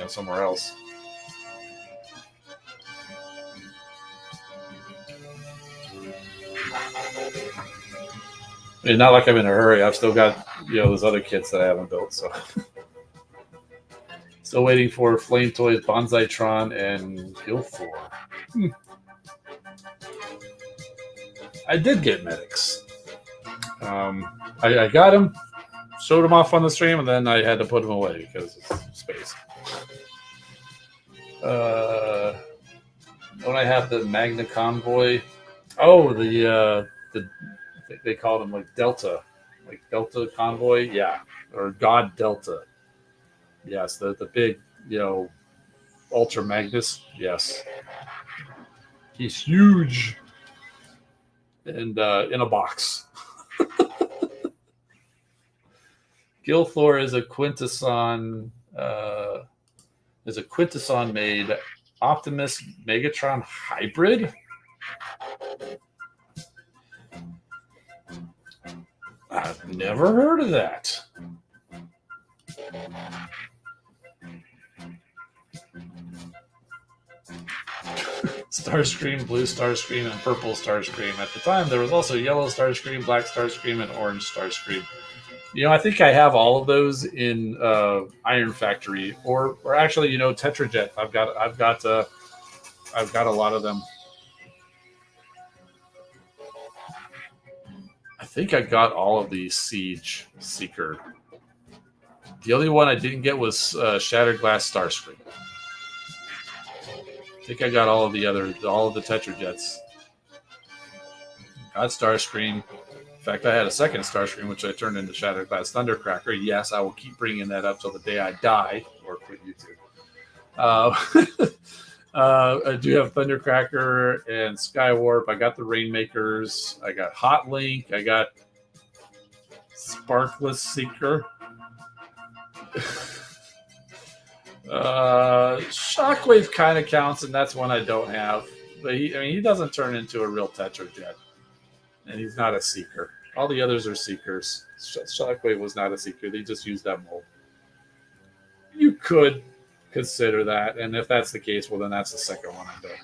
Speaker 1: somewhere else. It's not like I'm in a hurry. I've still got those other kits that I haven't built. So still waiting for Flame Toys, Bonsaitron, and Gilfor. I did get medics. I got him, showed him off on the stream, and then I had to put him away because it's space. When I have the Magna Convoy, they called him like Delta Convoy, yeah, or God Delta. Yes, the big Ultra Magnus. Yes, he's huge and in a box. Gilfor is a Quintesson made Optimus Megatron hybrid. I've never heard of that. Starscream, blue Starscream, and purple Starscream. At the time, there was also yellow Starscream, black Starscream, and orange Starscream. I think I have all of those in Iron Factory, or actually, Tetrajet. I've got a lot of them. I think I got all of the Siege Seeker. The only one I didn't get was Shattered Glass Starscream. I think I got all of the Tetrajets. Got Starscream. In fact, I had a second Starscream, which I turned into Shattered Glass Thundercracker. Yes, I will keep bringing that up till the day I die or quit YouTube. I do have Thundercracker and Skywarp. I got the Rainmakers. I got Hot Link. I got Sparkless Seeker. Shockwave kind of counts, and that's one I don't have. But he doesn't turn into a real Tetrajet, and he's not a Seeker. All the others are Seekers. Shockwave was not a Seeker. They just used that mold. You could consider that, and if that's the case, well, then that's the second one I don't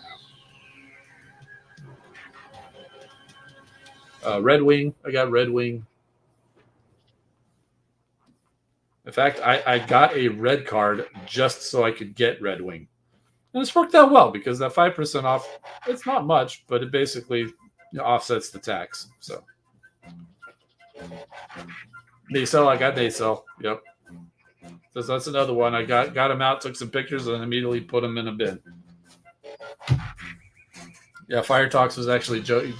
Speaker 1: have. Red Wing. I got Red Wing. In fact, I got a red card just so I could get Red Wing. And it's worked out well because that 5% off, it's not much, but it basically offsets the tax. So Nacelle, I got Nacelle. Yep. So that's another one. I got him out, took some pictures, and immediately put him in a bin. Yeah, Fire Talks was actually joking.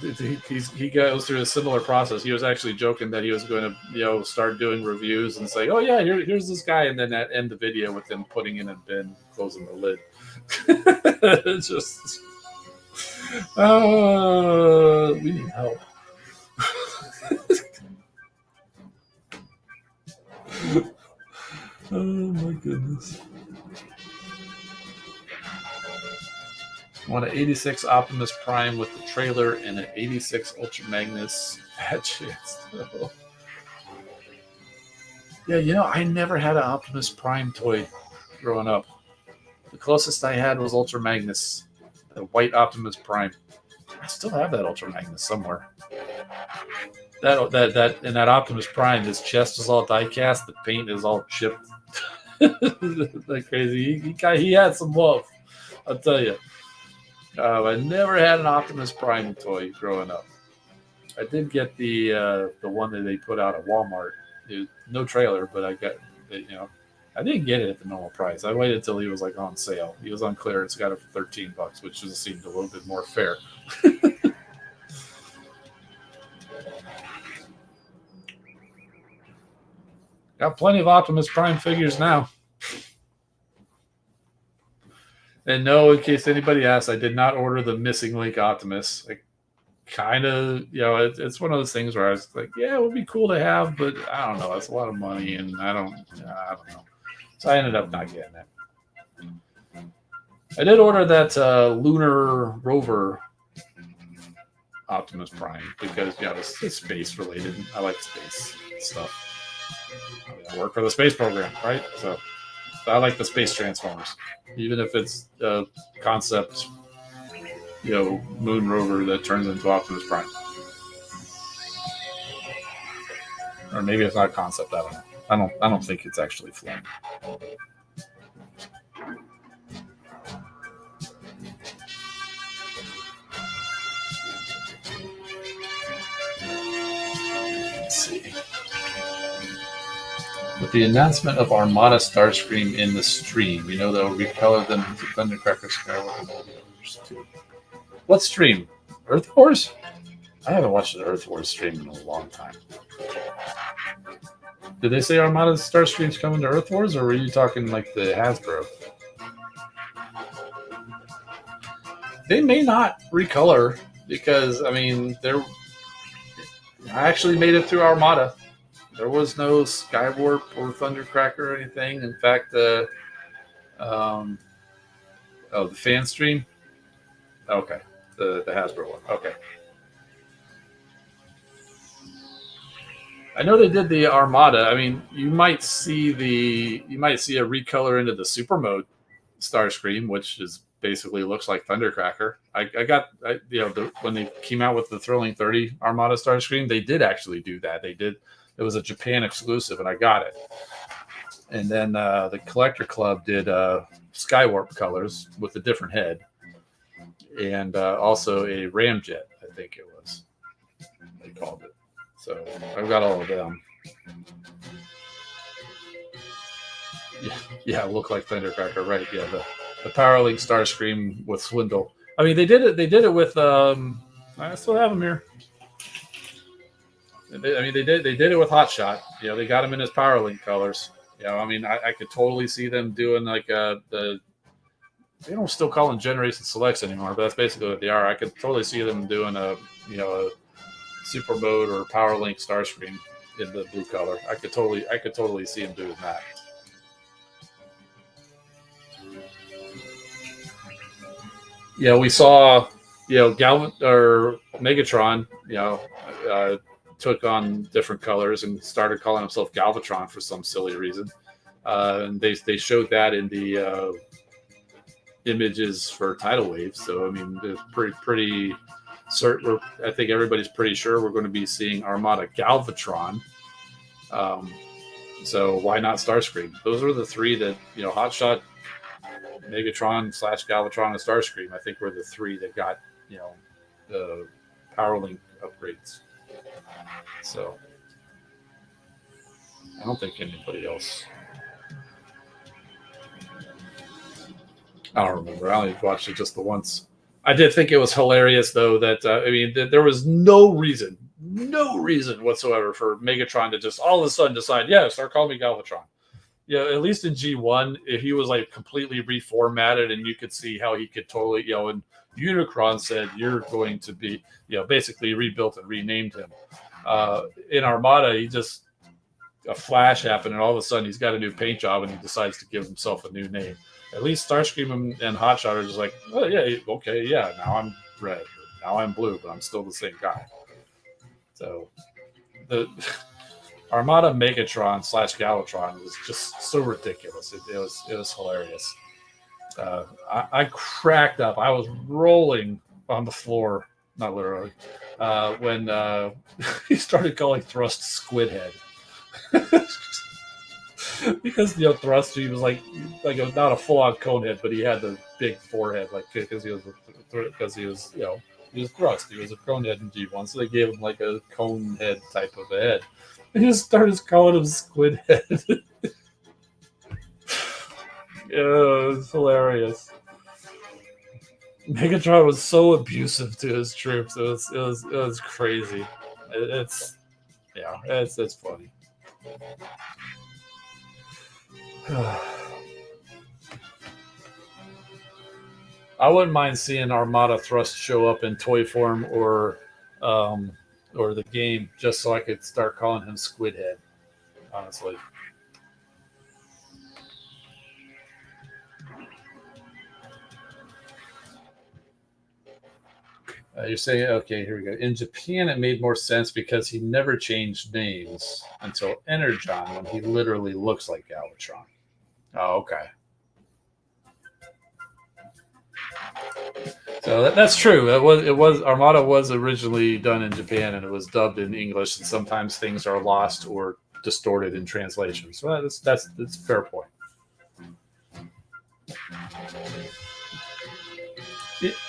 Speaker 1: He goes through a similar process. He was actually joking that he was going to, start doing reviews and say, "Oh yeah, here's this guy," and then end the video with him putting in a bin, closing the lid. It's just, we need help. Oh my goodness. I want an 86 Optimus Prime with the trailer and an 86 Ultra Magnus Fat Chance. Yeah, I never had an Optimus Prime toy growing up. The closest I had was Ultra Magnus, the white Optimus Prime. I still have that Ultra Magnus somewhere. That Optimus Prime, his chest is all die cast, the paint is all chipped. Like crazy. He had some love, I'll tell you. I never had an Optimus Prime toy growing up. I did get the one that they put out at Walmart. No trailer, but I got I didn't get it at the normal price. I waited until he was like on sale. He was on clearance, got it for $13, which just seemed a little bit more fair. Got plenty of Optimus Prime figures now. And no, in case anybody asks, I did not order the missing link Optimus. I kind of, it's one of those things where I was like, yeah, it would be cool to have, but I don't know. It's a lot of money, and I don't know. So I ended up not getting it. I did order that Lunar Rover Optimus Prime because, it's space related. I like space stuff. I work for the space program, right? So I like the space Transformers, even if it's a concept, moon rover that turns into Optimus Prime, or maybe it's not a concept. I don't know. I don't think it's actually flown. Let's see. With the announcement of Armada Starscream in the stream, they'll recolor them into Thundercracker, Skyward, and all the others too. What stream? Earth Wars? I haven't watched an Earth Wars stream in a long time. Did they say Armada Starscream's coming to Earth Wars, or were you talking like the Hasbro? They may not recolor because, I actually made it through Armada. There was no Skywarp or Thundercracker or anything. In fact, the fan stream. Okay, the Hasbro one. Okay, I know they did the Armada. You might see a recolor into the Super Mode Starscream, which basically looks like Thundercracker. When they came out with the Thrilling 30 Armada Starscream, they did actually do that. They did. It was a Japan exclusive, and I got it. And then the Collector Club did Skywarp colors with a different head, and also a Ramjet, I think it was. They called it. So I've got all of them. Yeah, look like Thundercracker, right? Yeah, the PowerLink Starscream with Swindle. I mean, they did it. They did it with. I still have them here. They did it with Hotshot. You know, they got him in his PowerLink colors. You know, I mean, I could totally see them doing like the. They don't still call them Generation Selects anymore, but that's basically what they are. I could totally see them doing a Super Mode or PowerLink Starscream in the blue color. I could totally see them doing that. Yeah, we saw, or Megatron, took on different colors and started calling himself Galvatron for some silly reason. And they showed that in the images for Tidal Wave. So, I mean, it's pretty certain. I think everybody's pretty sure we're going to be seeing Armada Galvatron. So why not Starscream? Those are the three that, Hotshot, Megatron / Galvatron, and Starscream, I think were the three that got, the PowerLink upgrades. So I don't think anybody else. I don't remember. I only watched it just the once. I did think it was hilarious, though, that there was no reason whatsoever for Megatron to just all of a sudden decide, start calling me Galvatron. Yeah, at least in G1, if he was like completely reformatted, and you could see how he could totally, and Unicron said you're going to be, basically rebuilt and renamed him. In Armada, a flash happened, and all of a sudden he's got a new paint job, and he decides to give himself a new name. At least Starscream and Hotshot are just like, oh yeah, okay, yeah, now I'm red, now I'm blue, but I'm still the same guy. So the Armada Megatron / Galvatron was just so ridiculous. It was hilarious. I cracked up. I was rolling on the floor, not literally, when he started calling Thrust Squidhead. Because Thrust, he was like not a full-on cone head, but he had the big forehead, like because he was Thrust. He was a cone head in G1, so they gave him like a cone head type of a head. And he just started calling him Squid Head. It was hilarious. Megatron was so abusive to his troops. It was crazy. It's funny. I wouldn't mind seeing Armada Thrust show up in toy form or the game, just so I could start calling him Squidhead, honestly. You're saying, okay, here we go. In Japan, it made more sense because he never changed names until Energon, when he literally looks like Galvatron. Oh, okay. So that's true. It was Armada was originally done in Japan, and it was dubbed in English, and sometimes things are lost or distorted in translation. So that's a fair point.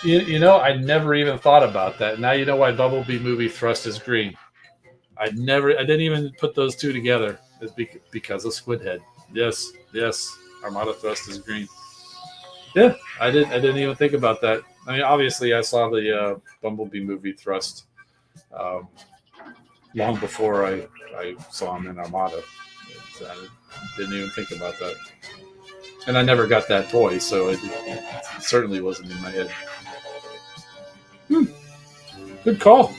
Speaker 1: I never even thought about that. Now you know why Bumblebee movie Thrust is green. I didn't even put those two together. It's because of Squidhead. Yes, Armada Thrust is green. Yeah, I didn't even think about that. I mean, obviously, I saw the Bumblebee movie Thrust long before I saw him in Armada. So I didn't even think about that. And I never got that toy, so it certainly wasn't in my head. Good call.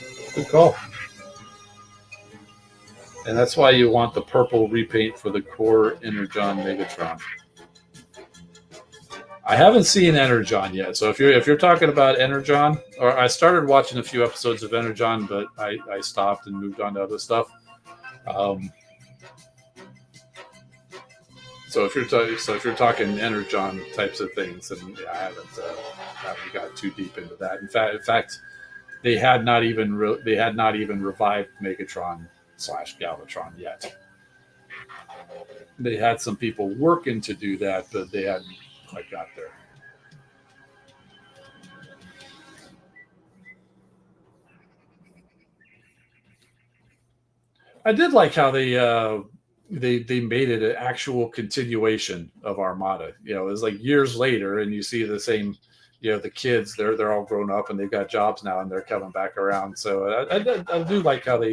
Speaker 1: And that's why you want the purple repaint for the core Energon Megatron. I haven't seen Energon yet, so if you're talking about Energon, or I started watching a few episodes of Energon, but I stopped and moved on to other stuff. So if you're talking Energon types of things, then I haven't got too deep into that. In fact, they had not even revived Megatron Galvatron yet. They had some people working to do that, but they hadn't quite got there. I did like how they made it an actual continuation of Armada. It was like years later, and you see the same. The kids they're all grown up and they've got jobs now, and they're coming back around. So I do like how they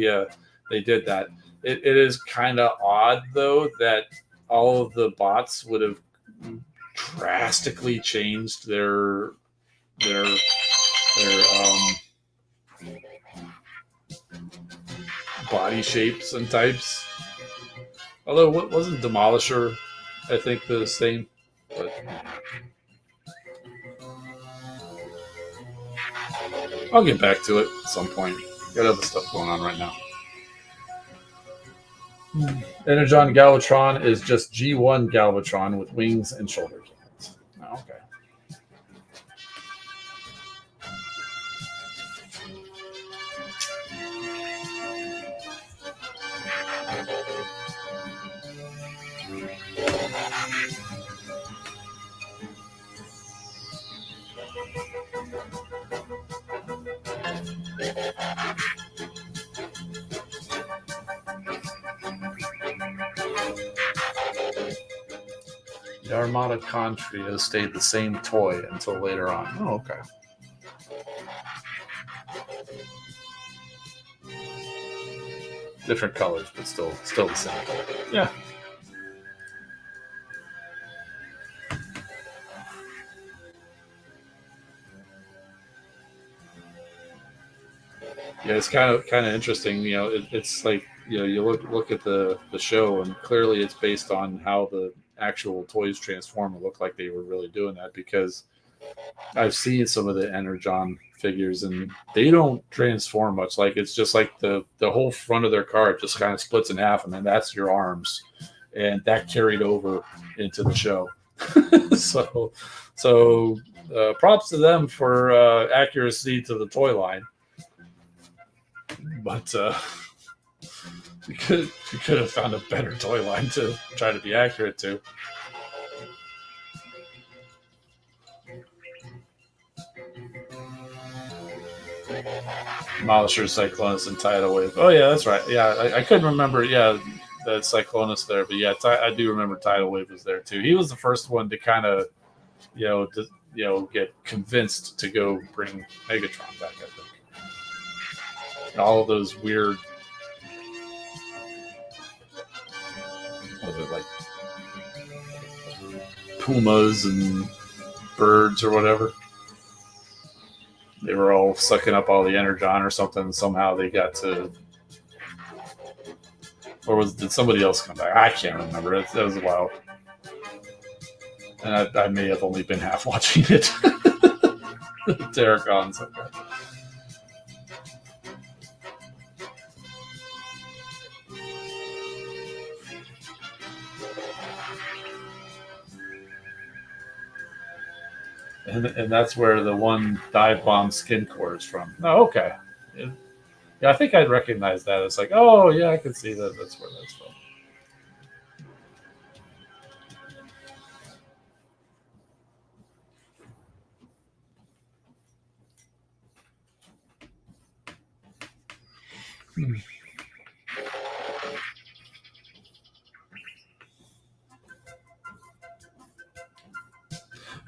Speaker 1: did that. It is kind of odd though that all of the bots would have drastically changed their body shapes and types. Although, what wasn't Demolisher, I think, the same? But I'll get back to it at some point. Got other stuff going on right now. Energon Galvatron is just G1 Galvatron with wings and shoulders. Oh, okay. The Armada Con Trio stayed the same toy until later on. Oh, okay. Different colors, but still the same toy. Yeah. Yeah, it's kind of interesting. It's like you look at the show, and clearly it's based on how the actual toys transform and look like they were really doing that, because I've seen some of the Energon figures and they don't transform much. Like it's just like the whole front of their card just kind of splits in half, and then that's your arms, and that carried over into the show. so props to them for accuracy to the toy line. But we could have found a better toy line to try to be accurate to. Demolisher, Cyclonus, and Tidal Wave. Oh yeah, that's right. Yeah, I couldn't remember. Yeah, the Cyclonus there, but yeah, I do remember Tidal Wave was there too. He was the first one to kind of, get convinced to go bring Megatron back. I think. All of those weird, what was it, like pumas and birds or whatever. They were all sucking up all the Energon or something. And somehow they got to, or did somebody else come back? I can't remember. That was a while, and I may have only been half watching it. Terracons. Okay. And that's where the one dive bomb skin core is from. Oh, okay. Yeah, I think I'd recognize that. It's like, oh yeah, I can see that. That's where that's from.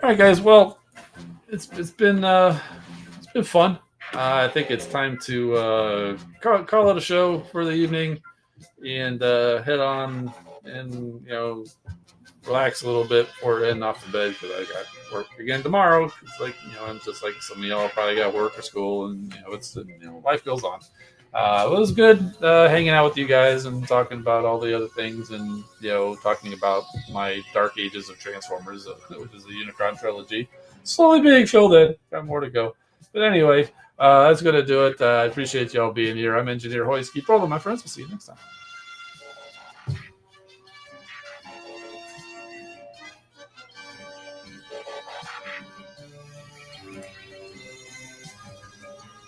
Speaker 1: All right, guys. Well, it's been fun. I think it's time to call it a show for the evening and head on and relax a little bit before heading off to bed, because I got work again tomorrow. It's like I'm just like some of y'all probably got work or school, and it's life goes on. It was good hanging out with you guys and talking about all the other things, and talking about my Dark Ages of Transformers, which is the Unicron trilogy. Slowly being filled in. Got more to go. But anyway, that's going to do it. I appreciate y'all being here. I'm Engineer Hoist. Keep rolling, my friends. We'll see you next time.